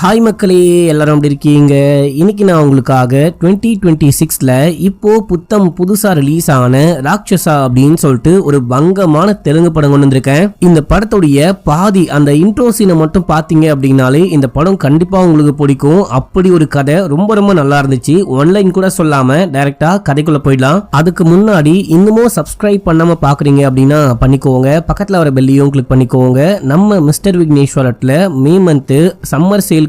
Hi மக்களே, எல்லாரும் எப்படி இருக்கீங்க? இன்னைக்கு நான் உங்களுக்காக 2026ல இப்போ புதுசா ரிலீஸ் ஆன ராட்சசா அப்படின்னு சொல்லிட்டு ஒரு பங்கமான தெலுங்கு படம் கொண்டு வந்திருக்கேன். இந்த படத்துடைய பாதி அந்த இன்ட்ரோ சீனை மட்டும் பாத்தீங்க அப்படின்னாலே இந்த படம் கண்டிப்பா உங்களுக்கு பிடிக்கும். அப்படி ஒரு கதை ரொம்ப ரொம்ப நல்லா இருந்துச்சு. ஒன்லைன் கூட சொல்லாம டைரக்டா கதைக்குள்ள போயிடலாம். அதுக்கு முன்னாடி இன்னமும் சப்ஸ்கிரைப் பண்ணாம பாக்குறீங்க அப்படின்னா பண்ணிக்கோங்க. பக்கத்துல வர பெல்லையும் கிளிக் பண்ணிக்கோங்க. நம்ம மிஸ்டர் விக்னேஸ்வரட்ல மே மந்த் சம்மர் சேல்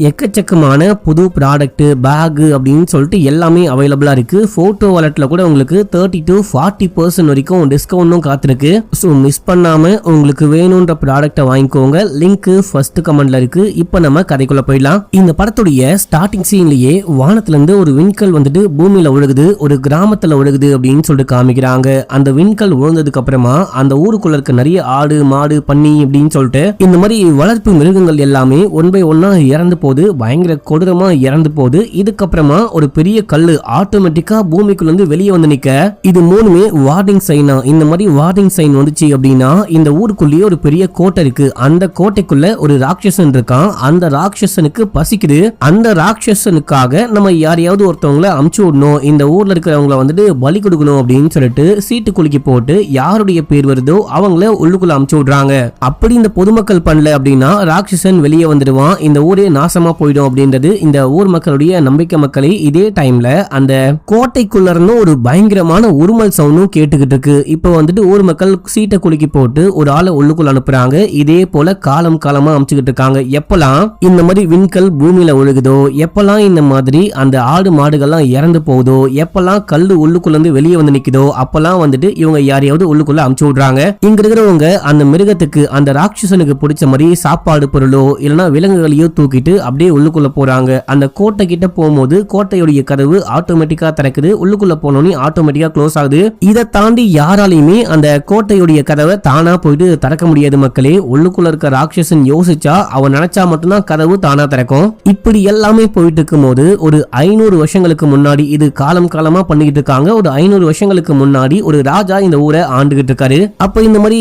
எக்கச்சக்கமான புது ப்ராடக்ட் பேக் அப்படின்னு சொல்லிட்டு எல்லாமே அவைலபிளா இருக்கு. போட்டோ வாலெட்ல கூட உங்களுக்கு 30 to 40% வரைக்கும் டிஸ்கவுண்டும் காத்திருக்கு. சோ மிஸ் பண்ணாம உங்களுக்கு வேணும்ன்ற ப்ராடக்ட்டை வாங்கிக்கோங்க. லிங்க் ஃபர்ஸ்ட் கமெண்ட்ல இருக்கு. இப்போ நம்ம கதைக்குள்ள போயிடலாம். இந்த படத்துடைய ஸ்டார்டிங் சீன்லயே வானத்துல இருந்து ஒரு விண்கல் வந்துட்டு பூமியில விழுகுது, ஒரு கிராமத்துல விழுகுது அப்படின்னு சொல்லிட்டு காமிக்கிறாங்க. அந்த விண்கல் விழுந்ததுக்கு அப்புறமா அந்த ஊருக்குள்ள இருக்க நிறைய ஆடு மாடு பன்னி அப்படின்னு சொல்லிட்டு இந்த மாதிரி வளர்ப்பு மிருகங்கள் எல்லாமே ஒன் பை ஒன்னா இறந்து போது, பயங்கர கொடூரமா இறந்து போது. இதுக்கப்புறமா ஒரு பெரிய கல்லு ஆட்டோமேட்டிக்கா பூமிக்குள்ள இருந்து வெளியே வந்து நிக்க, இது மூணுமே வார்னிங் சைனா. இந்த மாதிரி வார்னிங் சைன் வந்துச்சு அப்படின்னா இந்த ஊருக்குள்ளேயே ஒரு பெரிய கோட்டை இருக்கு. அந்த கோட்டைக்குள்ள ஒரு ராட்சசன் இருக்கான். அந்த ராட்சசனுக்கு பசிக்குது. அந்த ராட்சசனுக்காக நம்ம யாரையாவது ஒருத்தவங்களை அமுச்சு விடணும், இந்த ஊர்ல இருக்கிறவங்களை வந்துட்டு பலி கொடுக்கணும் அப்படின்னு சொல்லிட்டு சீட்டு குலுக்கி போட்டு யாருடைய பேர் வருதோ அவங்கள உள்ளுக்குள்ள அமுச்சு விடுறாங்க. அப்படி இந்த பொதுமக்கள் பண்ணல அப்படின்னா ராட்சசன் வெளியே வந்துடுவான், இந்த ஊரே நாசமா போயிடும் அப்படின்றது இந்த ஊர் மக்களுடைய நம்பிக்கை. மக்களை இதே டைம்ல அந்த கோட்டைக்குள்ள இருந்து ஒரு பயங்கரமான உருமல் சவுண்டும் கேட்டுக்கிட்டு இருக்கு. இப்போ வந்துட்டு ஊர் மக்கள் சீட்டை குலுக்கி போட்டு ஒரு ஆளை உள்ளுக்குள்ள அனுப்புறாங்க. இதே போல காலமா அமைச்சுக்கிட்டு இருக்காங்க. எப்பெல்லாம் இந்த மாதிரி விண்கல் பூமியில ஒழுகுதோ, எப்பெல்லாம் இந்த மாதிரி அந்த ஆடு மாடுகள்லாம் இறந்து போகுதோ, எப்பெல்லாம் கல்லு உள்ளுக்குள்ள இருந்து வெளியே வந்து நிக்குதோ, அப்பெல்லாம் வந்துட்டு இவங்க யாரையாவது உள்ளுக்குள்ள அமுச்சு விடுறாங்க. இங்க இருக்கிறவங்க அந்த மிருகத்துக்கு அந்த ராட்சசனுக்கு பிடிச்ச மாதிரி சாப்பாடு பொருளோ இல்லைன்னா விலங்குகளையோ தூக்கிட்டு அப்படியே உள்ளுக்குள்ள போறாங்க. அந்த கோட்டை கிட்ட போகும்போது கோட்டையுடைய கதவு ஆட்டோமேட்டிக்கா திறக்குது. உள்ளுக்குள்ள போனோனே ஆட்டோமேட்டிக்கா க்ளோஸ் ஆகுது. இதை தாண்டி யாராலையுமே அந்த கோட்டையுடைய கதவை தானா போயிட்டு திறக்க முடியாது மக்களே. உள்ளுக்குள்ள இருக்க ராட்சசன் யோசிச்சா அவன் நினைச்சா மட்டும்தான் கதவு தானா திறக்கும். இப்படி எல்லாமே போயிட்டு இருக்கும் போது ஒரு 500 வருஷங்களுக்கு முன்னாடி, இது காலமா பண்ணிக்கிட்டு இருக்காங்க. ஒரு 500 வருஷங்களுக்கு முன்னாடி ஒரு ராஜா இந்த ஊரை ஆண்டுகிட்டு இருக்காரு. அப்ப இந்த மாதிரி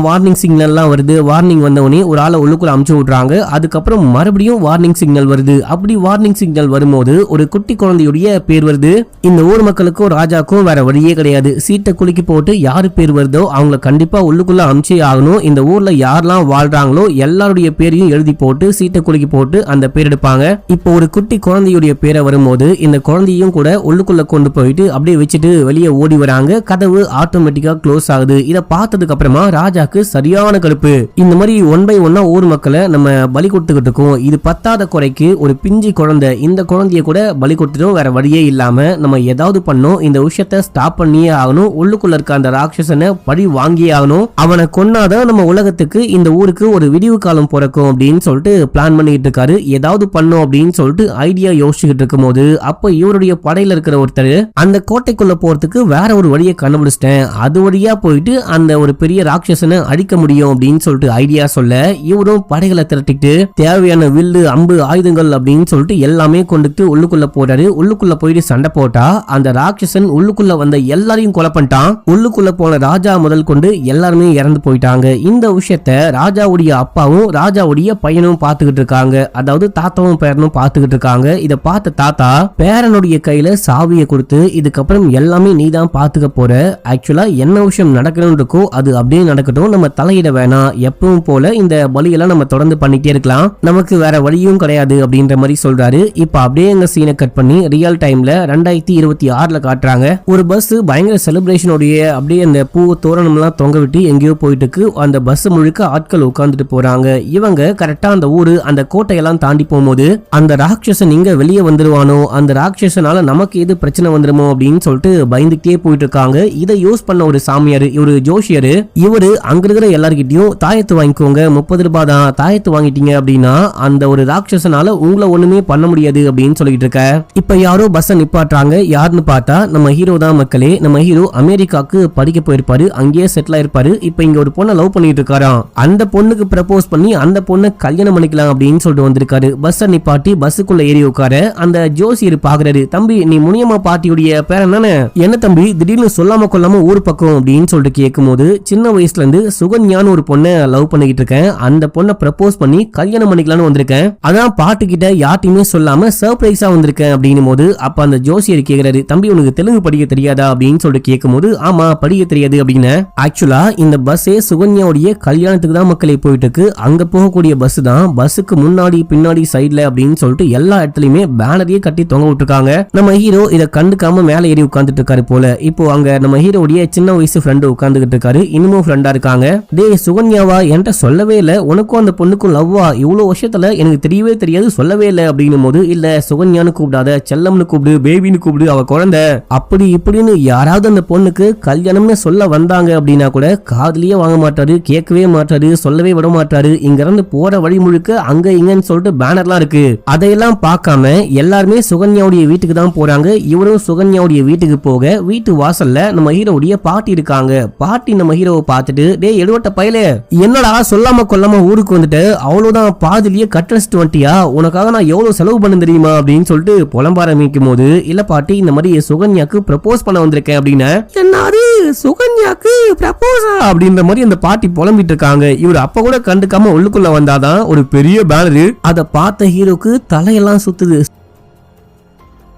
வார்னிங் சிக்னல் எல்லாம் வருது. வார்னிங் வந்தவனே ஒரு ஆளை உள்ளுக்குள்ள அமுச்சு விடுறாங்க. அதுக்கப்புறம் மறுபடியும் வார்னிங் சிக்னல் வருது. அப்படி வார்னிங் சிக்னல் வரும்போது ஒரு குட்டி குழந்தையுடைய பேர் வருது. இந்த ஊர் மக்களுக்கும் ராஜாக்கும் வேற வழியே கிடையாது. சீட்டை குலுக்கி போட்டு யாரு பேர் வருதோ அவங்கள கண்டிப்பா உள்ளுக்குள்ள அமுச்சே ஆகணும். இந்த ஊர்ல யாரெல்லாம் வாழ்றாங்களோ எல்லாருடைய பேரையும் எழுதி போட்டு சீட்டை குலுக்கி போட்டு அந்த பேர் எடுப்பாங்க. இப்போ ஒரு குட்டி குழந்தையுடைய பேரை வரும்போது இந்த குழந்தையும் கூட உள்ளுக்குள்ள கொண்டு போயிட்டு அப்படியே வச்சுட்டு வெளியே ஓடி வராங்க. கதவு ஆட்டோமேட்டிக்கா க்ளோஸ் ஆகுது. இதை பார்த்ததுக்கு அப்புறமா ராஜாக்கு சரியான கடுப்பு. இந்த மாதிரி ஒன் பை ஒன்னா ஊர் மக்களை நம்ம பலி கொடுத்துக்கிட்டு இருக்கோம். இது பத்தாத குறைக்கு ஒரு பிஞ்சு குழந்தை, இந்த குழந்தைய கூட பலி கொடுத்துட்டோம். வேற வழியே இல்லாம நம்ம ஏதாவது பண்ணோம், இந்த விஷயத்தை ஸ்டாப் பண்ணியே ஆகணும். உள்ளுக்குள்ள இருக்க அந்த ராட்சசனை பழி வாங்கியே ஆகணும். அவனை கொன்னாதான் நம்ம உலகத்துக்கு இந்த ஊருக்கு ஒரு விடிவு காலம் பிறக்கும் அப்படின்னு சொல்லிட்டு பிளான் பண்ணிட்டு இருக்காரு. ஏதாவது பண்ணோம் அப்படின்னு சொல்லிட்டு ஐடியா யோசிச்சுக்கிட்டு இருக்கும் போது அப்ப இவருடைய படையில இருக்கிற ஒருத்தர் அந்த கோட்டைக்குள்ள போறதுக்கு வேற ஒரு வழியை கண்டுபிடிச்சிட்டேன், அது வழியா போயிட்டு அந்த ஒரு பெரிய ராட்சசனை அழிக்க முடியும் அப்படின்னு சொல்லிட்டு ஐடியா சொல்ல இவரும் படைகளை திரட்டிட்டு தேவையான வில்லு அம்பு ஆயுதங்கள் அப்படின்னு சொல்லிட்டு எல்லாமே கொண்டுட்டு உள்ளுக்குள்ள போறாரு. உள்ளுக்குள்ள போயிட்டு சண்டை போட்டா அந்த ராட்சசன் உள்ளுக்குள்ள வந்த எல்லாரையும் கொலை பண்ணிட்டான். உள்ளுக்குள்ள போன ராஜா முதல் கொண்டு எல்லாருமே இறந்து போயிட்டாங்க. இந்த விஷயத்த ராஜாவுடைய அப்பாவும் ராஜாவுடைய பையனும் பாத்துக்கிட்டு இருக்காங்க. அதாவது தாத்தாவும் பேரனும் பாத்துக்கிட்டு இருக்காங்க. இத பார்த்த தாத்தா பேரனுடைய கையில சாவியை கொடுத்து இதுக்கப்புறம் எல்லாமே நீதான் பாத்துக்க போற, ஆக்சுவலா என்ன விஷயம் நடக்கணும் இருக்கோ அது அப்படியே நடக்கட்டும், நம்ம தலையிட வேணாம், எப்பவும் போல இந்த பலியெல்லாம் நம்ம தொடர்ந்து பண்ணிட்டே இருக்கலாம், நமக்கு வேற வழியும் கிடையாது அப்படின்ற மாதிரி சொல்றாரு. இப்ப அப்படியே எங்க சீனை கட் பண்ணி ரியல் டைம்ல 2026ல காட்டுறாங்க. ஒரு பஸ் பயங்கர செலிப்ரேஷனோடைய அப்படியே அந்த பூ தோரணம் எல்லாம் தொங்க விட்டு எங்கேயோ போயிட்டு இருக்கு. அந்த பஸ் முழுக்க ஆட்கள் உட்கார்ந்துட்டு போறாங்க. இவங்க கரெக்டா அந்த ஊரு அந்த கோட்டையெல்லாம் தாண்டி போகும்போது அந்த ராட்சசன் இங்க வெளியே வந்துருவானோ, அந்த ராட்சசனால நமக்கு எது பிரச்சனை வந்துருமோ அப்படின்னு சொல்லிட்டு பயந்துட்டே போயிட்டு இருக்காங்க. இதை யூஸ் பண்ண ஒரு சாமியாரு, இவரு ஜோஷியரு, இவரு அங்க இருக்கிற எல்லார்கிட்டயும் தாயத்து வாங்கிக்கோங்க, 30 ரூபாய் தான், தாயத்து வாங்கிட்டீங்க அப்படின்னா அந்த ஒரு ராட்சசனால உங்களை ஒண்ணுமே பண்ண முடியாது அப்படின்னு சொல்லிட்டு இருக்க. இப்ப யாரோ பஸ் நிப்பாட்டுறாங்க. யாருன்னு பார்த்தா நம்ம ஹீரோ தான் மக்களே. நம்ம ஹீரோ அமெரிக்காக்கு படிக்க போயிருப்பாரு, அங்கேயே செட்டில் ஆயிருப்பாரு. இப்ப இங்க ஒரு பொண்ணை லவ் பண்ணிட்டு இருக்காராம். அந்த பொண்ணுக்கு ப்ரப்போஸ் பண்ணி அந்த பொண்ணை கல்யாணம் பண்ணிக்கலாம் அப்படின்னு சொல்லிட்டு வந்திருக்காரு. பஸ் நிப்பாட்டி பஸ்ஸுக்குள்ள ஏறி உட்கார அந்த ஜோசியர் பாக்குறாரு. தம்பி, நீ முனியம்மா பாட்டியுடைய பேரன் தானே? என்ன தம்பி திடீர்னு சொல்லாம கொள்ளாம ஊர் பக்கம் அப்படின்னு சொல்லிட்டு கேட்கும் போது, சின்ன வயசுல இருந்து சுகன்யான்னு ஒரு பொண்ணை லவ் பண்ணிக்கிட்டு இருக்கேன், அந்த பொண்ணை ப்ரப்போஸ் பண்ணி கல்யாணம் பண்ணிக்கலாம்னு வந்திருக்கேன், அதான் பாட்டு கிட்ட யார்ட்டையுமே சொல்லாம சர்ப்ரைஸா வந்திருக்கேன் அப்படின்னும் போது அப்ப அந்த ஜோசியர் கேக்குறாரு, தம்பி உனக்கு தெலுங்கு படிக்க தெரியாதா அப்படின்னு சொல்லிட்டு கேட்கும் போது ஆமா படிக்க தெரியாது அப்படின்னு. ஆக்சுவலா இந்த பஸ்ஸே சுகன்யாவுடைய கல்யாணத்துக்கு தான் மக்களை போயிட்டு இருக்கு. அங்க போகக்கூடிய பஸ் தான். பஸ்ஸுக்கு முன்னாடி பின்னாடி சைட்ல அப்படின்னு சொல்லிட்டு எல்லா இடத்துலயுமே பேனரையே கட்டி தொங்க விட்டுருக்காங்க. நம்ம ஹீரோ இதை கண்டுக்காம மேல ஏறி உட்கார்ந்துட்டு இருக்காரு போல. இப்போ அங்க நம்ம ஹீரோடைய சின்ன வயசு ஃப்ரெண்டு உட்கார்ந்துகிட்டு இருக்காரு. இன்னமும் ஃப்ரெண்டா இருக்காங்க. டேய் சுகன்யாவா, என்கிட்ட சொல்லவே இல்ல, உனக்கும் அந்த பொண்ணுக்கும் லவ்வா, இவ்வளவு வருஷத்துல எனக்கு தெரியவே தெரியாது, சொல்லவே இல்லை அப்படின்னும் போது இல்ல சுகன்யான்னு கூப்பிடாத, செல்லம்னு கூப்பிடு, பேபின்னு கூப்பிடு, அவ குழந்தை அப்படி இப்படின்னு யாராவது அந்த பொண்ணுக்கு கல்யாணம்னு சொல்ல வந்தாங்க அப்படின்னா கூட காதுலயே வாங்க மாட்டாரு, கேட்கவே மாட்டாரு, சொல்லவே விட மாட்டாரு. இங்க இருந்து போற வழி முழுக்க அங்க இங்கன்னு சொல்லிட்டு பேனர்லாம் இருக்கு. அதையெல்லாம் பார்க்காம எல்லாருமே சுகன்யாவுடைய வீட்டுக்கு தான் போறாங்க. இவரும் சுகன்யாவுடைய வீட்டுக்கு போக வீட்டு வாசல்ல நம்ம ஹீரோவுடைய பாட்டி இருக்காங்க. பாட்டி நம்ம ஹீரோவை பார்த்துட்டு டேய் எடுவட்ட பயலே, என்னடா சொல்லாம கொல்லாம ஊருக்கு வந்துட்டு அவ்வளவுதான் பாதிலேயே கட்டடிச்சிட்டு வந்துட்டியா, உனக்காக நான் எவ்வளவு செலவு பண்ண தெரியுமா அப்படின்னு சொல்லிட்டு புலம்ப ஆரம்பிக்கும் போது இல்ல பாட்டி இந்த மாதிரி சுகன்யாக்கு ப்ரப்போஸ் பண்ண வந்திருக்கேன் அப்படின்னா என்னது சுகன்யாக்கு ப்ரப்போஸா அப்படின்ற மாதிரி அந்த பாட்டி புலம்பிட்டு இருக்காங்க. இவர் அப்ப கூட கண்டுக்காம உள்ளுக்குள்ள வந்தாதான் ஒரு பெரிய பேனரு. அதை பார்த்த ஹீரோக்கு தலையெல்லாம் சுத்துது.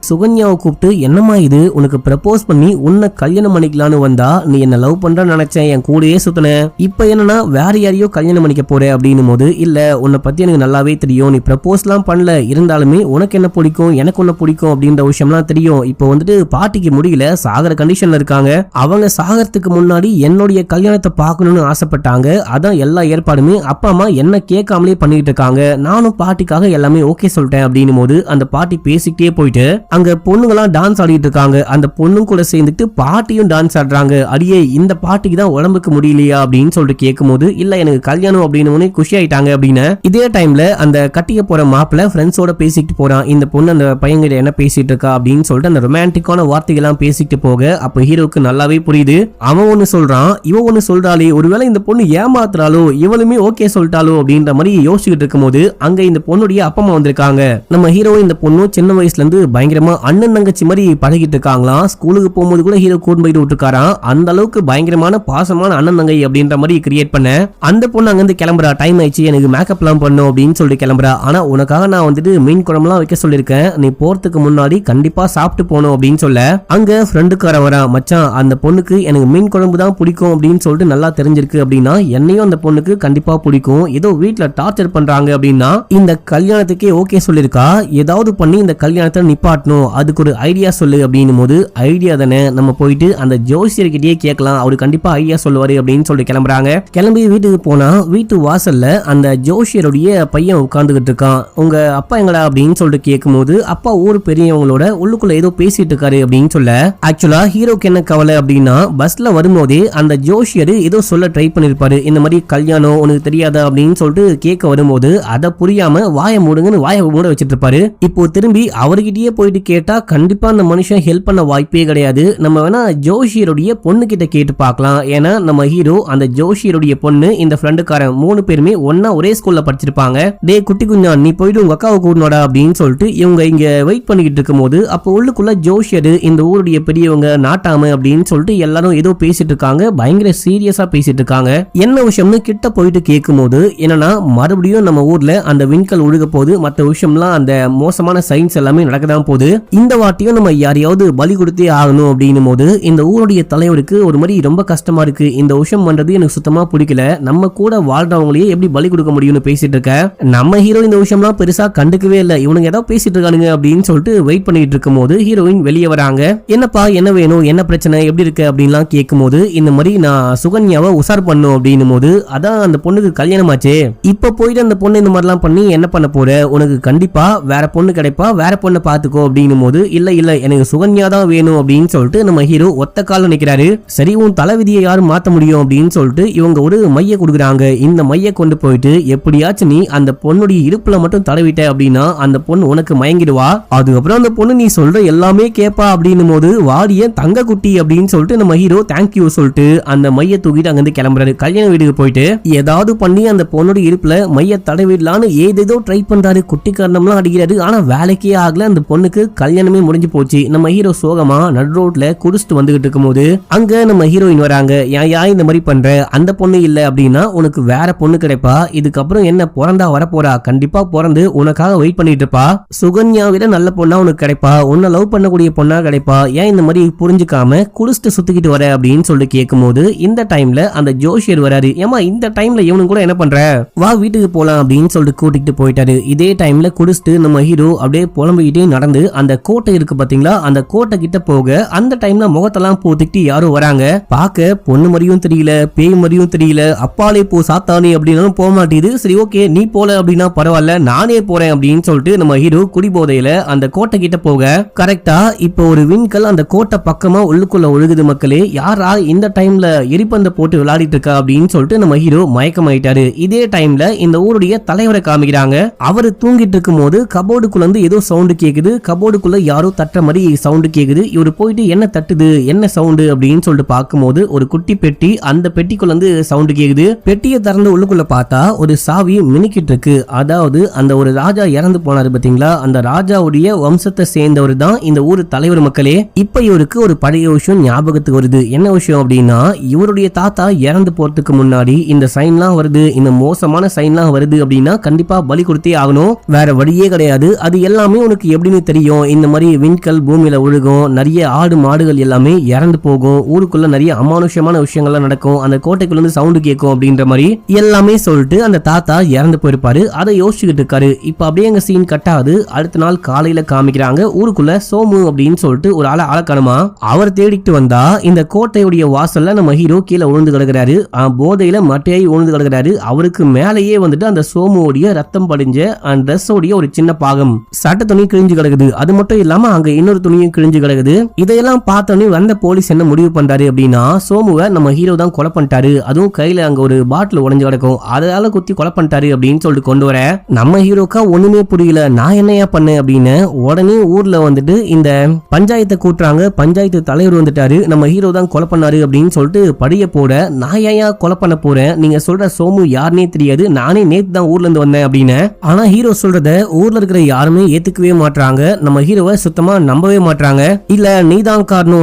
சுகன்யாவை கூப்பிட்டு என்னம்மா இது, உனக்கு ப்ரப்போஸ் பண்ணி உன்னை கல்யாணம் பண்ணிக்கலான்னு வந்தா நீ என்ன லவ் பண்றன்னு நினைச்சேன், என் கூடயே சுத்தின, இப்ப என்னன்னா வேற யாரையோ கல்யாணம் பண்ணிக்க போற அப்படின்னும் போது இல்ல உன்னை பத்தி எனக்கு நல்லாவே தெரியும், நீ ப்ரப்போஸ்லாம் பண்ணல, இருந்தாலுமே உனக்கு என்ன பிடிக்கும் எனக்கு ஒன்னு பிடிக்கும் அப்படின்ற விஷயம்லாம் தெரியும். இப்போ வந்துட்டு பாட்டிக்கு முடியல, சாகர கண்டிஷன்ல இருக்காங்க. அவங்க சாகறதுக்கு முன்னாடி என்னுடைய கல்யாணத்தை பார்க்கணும்னு ஆசைப்பட்டாங்க. அதான் எல்லா ஏற்பாடுமே அப்பா அம்மா என்ன கேட்காமலே பண்ணிட்டு இருக்காங்க. நானும் பாட்டிக்காக எல்லாமே ஓகே சொல்லிட்டேன் அப்படின்னும் போது அந்த பாட்டி பேசிக்கிட்டே போயிட்டு அங்க பொண்ணுங்களாம் டான்ஸ் ஆடிட்டு இருக்காங்க. அந்த பொண்ணு கூட சேர்ந்துட்டு பாட்டியும் டான்ஸ் ஆடுறாங்க. அடியே இந்த பாட்டிக்கு தான் உடம்புக்கு முடியலையா அப்படின்னு சொல்லிட்டு கேட்கும் போது இல்ல எனக்கு கல்யாணம் அப்படின்னு குஷி ஆயிட்டாங்க அப்படின்னு. இதே டைம்ல அந்த கட்டிக்க போற மாப்பிள்ள ஃப்ரெண்ட்ஸோட பேசிட்டு போறான். இந்த பொண்ணு அந்த பையன்கிட்ட என்ன பேசிட்டு இருக்கா அப்படின்னு சொல்லிட்டு அந்த ரொமான்டிக்கான வார்த்தைகள்லாம் பேசிட்டு போக அப்ப ஹீரோக்கு நல்லாவே புரியுது. அவன் ஒண்ணு சொல்றான், இவன் ஒண்ணு சொல்றாளே, ஒருவேளை இந்த பொண்ணு ஏமாத்துறாளோ, இவளுமே ஓகே சொல்லிட்டாலோ அப்படின்ற மாதிரி யோசிச்சுட்டு இருக்கும் போது அங்க இந்த பொண்ணுடைய அப்பா அம்மா வந்திருக்காங்க. நம்ம ஹீரோ இந்த பொண்ணு சின்ன வயசுல இருந்து பயங்கரமா அண்ணன் தங்கச்சி மாதிரி பழகிட்டு இருக்காங்களாம். ஸ்கூலுக்கு போகும்போது கூட ஹீரோ கூட்டு போயிட்டு விட்டுருக்காராம். அந்த அளவுக்கு பயங்கரமான பாசமான அண்ணன் தங்கை அப்படின்ற மாதிரி கிரியேட் பண்ண அந்த பொண்ணு அங்கிருந்து கிளம்புறா. டைம் ஆயிடுச்சு, எனக்கு மேக்கப் எல்லாம் பண்ணும் அப்படின்னு சொல்லிட்டு கிளம்புறா. ஆனா உனக்காக நான் வந்துட்டு மீன் குழம்புலாம் வைக்க சொல்லிருக்கேன், நீ போறதுக்கு முன்னாடி கண்டிப்பா சாப்பிட்டு போகணும் அப்படின்னு சொல்ல அங்க ஃப்ரெண்டுக்காரன் வரா, மச்சான் அந்த பொண்ணுக்கு எனக்கு மீன் குழம்பு தான் பிடிக்கும் அப்படின்னு சொல்லிட்டு நல்லா தெரிஞ்சிருக்கு அப்படின்னா என்னையும் அந்த பொண்ணுக்கு கண்டிப்பா பிடிக்கும், ஏதோ வீட்டுல டார்ச்சர் பண்றாங்க அப்படின்னா இந்த கல்யாணத்துக்கே ஓகே சொல்லிருக்கா, ஏதாவது பண்ணி இந்த கல்யாணத்தை நிப்பாட்டணும், அதுக்கு ஒரு ஐடியா சொல்லு அப்படின்னும் போது ஐடியா தானே, நம்ம போயிட்டு அந்த ஜோசியர்கிட்டயே கேட்கலாம், அவரு கண்டிப்பா ஐடியா சொல்லுவாரு அப்படின்னு சொல்லிட்டு கிளம்புறாங்க. கிளம்பி வீட்டுக்கு போனா வீட்டு வாசல்ல அந்த ஜோசியருடைய பையன் உட்கார்ந்துகிட்டு இருக்கான். உங்க அப்பா எங்கடா அப்படின்னு சொல்லிட்டு கேட்கும் போது அப்பா ஊர் பெரியவங்களோட உள்ளுக்குள்ள ஏதோ பேசிட்டு இருக்காரு அப்படின்னு சொல்ல ஆக்சுவலா ஹீரோக்கு என்ன கவலை அப்படின்னா பஸ்ல வரும்போதே அந்த ஜோசியர் ஏதோ சொல்ல ட்ரை பண்ணிருப்பாரு, இந்த மாதிரி கல்யாணம் உனக்கு தெரியாதா அப்படின்னு சொல்லிட்டு கேட்க வரும்போது அதை புரியாம வாய மூடுங்கன்னு வாய மூட வச்சிட்டு இருப்பாரு. இப்போ திரும்பி அவர்கிட்டயே போயிட்டு கேட்டா கண்டிப்பா அந்த மனுஷன் ஹெல்ப் பண்ண வாய்ப்பே கிடையாது. நம்ம வேணா ஜோஷியருடைய பொண்ணு கிட்ட கேட்டு பார்க்கலாம். ஏன்னா நம்ம ஹீரோ அந்த ஜோஷியருடைய பொண்ணு இந்த ஃப்ரெண்டுக்காரன் 3 பேருமே ஒன்னா ஒரே ஸ்கூல்ல படிச்சிருப்பாங்க. டே குட்டி குஞ்சா நீ போயிட்டு உங்க அக்காவை கூடனோடா அப்படின்னு சொல்லிட்டு இவங்க இங்க வெயிட் பண்ணிக்கிட்டு இருக்கும் போது அப்போ உள்ளுக்குள்ள ஜோஷியர் இந்த ஊருடைய பெரியவங்க நாட்டாம அப்படின்னு சொல்லிட்டு எல்லாரும் ஏதோ பேசிட்டு இருக்காங்க. பயங்கர சீரியஸா பேசிட்டு இருக்காங்க. என்ன விஷயம்னு கிட்ட போயிட்டு கேட்கும் போது என்னன்னா மறுபடியும் நம்ம ஊர்ல அந்த விண்கல் ஒழுக போது மற்ற விஷயம்லாம் அந்த மோசமான சயின்ஸ் எல்லாமே நடக்கதான் போகுது. இந்த வாட்டியும் நம்ம யாரையாவது பலி கொடுத்தே ஆகணும் அப்படின்னும் போது இந்த ஊருடைய தலைவருக்கு ஒரு மாதிரி ரொம்ப கஷ்டமா இருக்கு, இந்த விஷயம் பண்றது எனக்கு சுத்தமா பிடிக்கல, நம்ம கூட வாழ்றவங்களையே எப்படி பலி கொடுக்க முடியும்னு பேசிட்டு இருக்க. நம்ம ஹீரோ இந்த விஷயம்லாம் பெருசா கண்டுக்கவே இல்லை, இவனுங்க ஏதாவது பேசிட்டு இருக்கானுங்க அப்படின்னு சொல்லிட்டு வெயிட் பண்ணிட்டு இருக்கும் போது ஹீரோயின் வெளியே வராங்க. என்னப்பா என்ன வேணும், என்ன பிரச்சனை, எப்படி இருக்கு அப்படின்லாம் கேட்கும் போது இந்த மாதிரி நான் சுகன்யாவை உசார் பண்ணும் அப்படின்னும் போது அதான் அந்த பொண்ணுக்கு கல்யாணம் ஆச்சு, இப்ப போயிட்டு அந்த பொண்ணு இந்த மாதிரிலாம் பண்ணி என்ன பண்ண போற, உனக்கு கண்டிப்பா வேற பொண்ணு கிடைப்பா, வேற பொண்ணை பாத்துக்கோ அப்படின்னும் போது இல்ல இல்ல எனக்கு சுகன்யா தான் வேணும் அப்படின்னு சொல்லிட்டு நம்ம ஹீரோ ஒத்த கால நிக்கிறாரு. சரி உன் தலைவிதியை யாரும் மாத்த முடியும் அப்படின்னு சொல்லிட்டு இவங்க ஒரு மைய கொடுக்குறாங்க. இந்த மைய கொண்டு போயிட்டு எப்படியாச்சும் நீ அந்த பொண்ணுடைய இடுப்புல மட்டும் தடவிட்ட அப்படின்னா அந்த பொண்ணு உனக்கு மயங்கிடுவா, அதுக்கப்புறம் அந்த பொண்ணு நீ சொல்ற எல்லாமே கேப்பா அப்படின்னும் போது வாடிய தங்க குட்டி அப்படின்னு சொல்லிட்டு நம்ம ஹீரோ தேங்க்யூ சொல்லிட்டு அந்த மைய தூக்கிட்டு அங்கிருந்து கிளம்புறாரு. கல்யாண வீட்டுக்கு போயிட்டு ஏதாவது பண்ணி அந்த பொண்ணுடைய இடுப்புல மைய தடவிடலான்னு ஏதேதோ ட்ரை பண்றாரு, குட்டி காரணம்லாம் அடிக்கிறாரு. ஆனா வேலைக்கே ஆகல, அந்த பொண்ணுக்கு ஹீரோக்கு கல்யாணமே முடிஞ்சு போச்சு. நம்ம ஹீரோ சோகமா நடு ரோட்ல குடிச்சிட்டு வந்துகிட்டு இருக்கும்போது அங்க நம்ம ஹீரோயின் வராங்க. யா இந்த மாதிரி பண்ற, அந்த பொண்ணு இல்ல அப்படின்னா உனக்கு வேற பொண்ணு கிடைப்பா, இதுக்கப்புறம் என்ன பிறந்தா வரப்போறா, கண்டிப்பா பிறந்து உனக்காக வெயிட் பண்ணிட்டு இருப்பா, சுகன்யா விட நல்ல பொண்ணா உனக்கு கிடைப்பா, உன்னை லவ் பண்ணக்கூடிய பொண்ணா கிடைப்பா, ஏன் இந்த மாதிரி புரிஞ்சுக்காம குடிச்சிட்டு சுத்திக்கிட்டு வர அப்படின்னு சொல்லி கேட்கும்போது இந்த டைம்ல அந்த ஜோஷியர் வராரு. ஏமா இந்த டைம்ல இவனு கூட என்ன பண்ற, வா வீட்டுக்கு போலாம் அப்படின்னு சொல்லிட்டு கூட்டிட்டு போயிட்டாரு. இதே டைம்ல குடிச்சிட்டு நம்ம ஹீரோ அப்படியே புலம்பிக்கிட்டே நடந்து அந்த கோட்டை இருக்கு பாத்தீங்களா, அந்த கோட்டை கிட்ட போக அந்த டைம்ல முகத்தெல்லாம் போத்திக்கிட்டு யாரோ வராங்க. பாக்க பொண்ணு மாதிரியும் தெரியல, பேய் மாதிரியும் தெரியல, அப்பாலே போ சாத்தானே அப்படின்னாலும் போக மாட்டேது. சரி ஓகே நீ போல அப்படின்னா பரவாயில்ல நானே போறேன் அப்படின்னு சொல்லிட்டு நம்ம ஹீரோ குடிபோதையில அந்த கோட்டை கிட்ட போக கரெக்டா இப்போ ஒரு விண்கல் அந்த கோட்டை பக்கமா உள்ளுக்குள்ள ஒழுகுது. மக்களே யாரா இந்த டைம்ல எரிப்பந்த போட்டு விளையாடிட்டு இருக்கா அப்படின்னு சொல்லிட்டு நம்ம ஹீரோ மயக்கமாயிட்டாரு. இதே டைம்ல இந்த ஊருடைய தலைவரை காமிக்கிறாங்க. அவரு தூங்கிட்டு இருக்கும் போது கபோர்டுக்குள்ள இருந்து ஏதோ சவுண்ட் கேக்குது, கபோர்டுக்குள்ள யாரோ தட்டுற மாதிரி சவுண்ட் கேக்குது. இவரு போயிட்டு என்ன தட்டுது என்ன சவுண்ட் அப்படின்னு சொல்லிட்டு பார்க்கும்போது ஒரு குட்டி பெட்டி, அந்த பெட்டிக்குள்ள இருந்து சவுண்ட் கேக்குது. பெட்டியை திறந்து உள்ளுக்குள்ள பார்த்தா ஒரு சாவி மினிக்கிட்டு இருக்கு. அதாவது அந்த ஒரு ராஜா இறந்து போனாரு பாத்தீங்களா, அந்த ராஜாவுடைய வம்சத்தை சேர்ந்தவர் தான் இந்த ஊர் தலைவர். மக்களே இப்ப இவருக்கு ஒரு பழைய விஷயம் ஞாபகத்துக்கு வருது. என்ன விஷயம் அப்படின்னா இவருடைய தாத்தா இறந்து போறதுக்கு முன்னாடி இந்த சைன்லாம் வருது, இந்த மோசமான சைன்லாம் வருது அப்படின்னா கண்டிப்பா பலி கொடுத்தே ஆகணும், வேற வழியே கிடையாது. அது எல்லாமே உனக்கு எப்படின்னு தெரியும், இந்த மாதிரி விண்கல் பூமியில ஒழுகும், நிறைய ஆடு மாடுகள் எல்லாமே இறந்து போகும், ஊருக்குள்ள நிறைய அமானுஷமான விஷயங்கள்லாம் நடக்கும், அந்த கோட்டைக்குள்ள இருந்து சவுண்ட் கேட்கும் அப்படின்ற மாதிரி எல்லாமே சொல்லிட்டு அந்த தாத்தா இறந்து போயிருப்பாரு. அதை யோசிச்சுக்கிட்டு இருக்காரு. இப்ப அப்படியே எங்க சீன் கட்டாது. அடுத்த நாள் காலையில காமிக்கிறாங்க. ஊருக்குள்ள சோமு அப்படின்னு சொல்லிட்டு ஒரு ஆளை அழக்கணுமா, அவர் தேடிட்டு வந்தா இந்த கோட்டையுடைய வாசல்ல நம்ம ஹீரோ கீழே விழுந்து கிடக்குறாரு. போதையில மட்டையாய் விழுந்து கிடக்குறாரு. அவருக்கு மேலேயே வந்துட்டு அந்த சோமுடைய ரத்தம் படிஞ்ச அந்த ட்ரெஸ்ஸோடைய ஒரு சின்ன பாகம், சட்ட துணி கிழிஞ்சு கிடக்குது. அது மட்டும் இல்லாம அங்க இன்னொரு துணியும் கிழிஞ்சு கிடக்குது. இதையெல்லாம் பார்த்தோன்னே வந்த போலீஸ் என்ன முடிவு பண்றாரு அப்படின்னா சோமுவை நம்ம ஹீரோ தான் கொலை பண்ணிட்டாரு, அதுவும் கையில அங்க ஒரு பாட்டில் உடைஞ்சு கிடக்கும், அதால குத்தி கொலை பண்ணிட்டாரு அப்படின்னு சொல்லிட்டு கொண்டு வர நம்ம ஹீரோக்கா ஒண்ணுமே புரியல, நான் என்னையா பண்ணேன் அப்படின்னு. உடனே ஊர்ல வந்துட்டு இந்த பஞ்சாயத்தை கூட்டுறாங்க. பஞ்சாயத்து தலைவர் வந்துட்டாரு, நம்ம ஹீரோ தான் கொலை பண்ணாரு அப்படின்னு சொல்லிட்டு படிய போட, நான் ஏன் கொலை பண்ண போறேன், நீங்க சொல்ற சோமு யாருன்னே தெரியாது, நானே நேத்து தான் ஊர்ல இருந்து வந்தேன் அப்படின்னு. ஆனா ஹீரோ சொல்றத ஊர்ல இருக்கிற யாருமே ஏத்துக்கவே மாட்டாங்க, நம்ம ஹீரோவை சுத்தமா நம்பவே மாட்டாங்க. இல்ல நீதான் காரணம்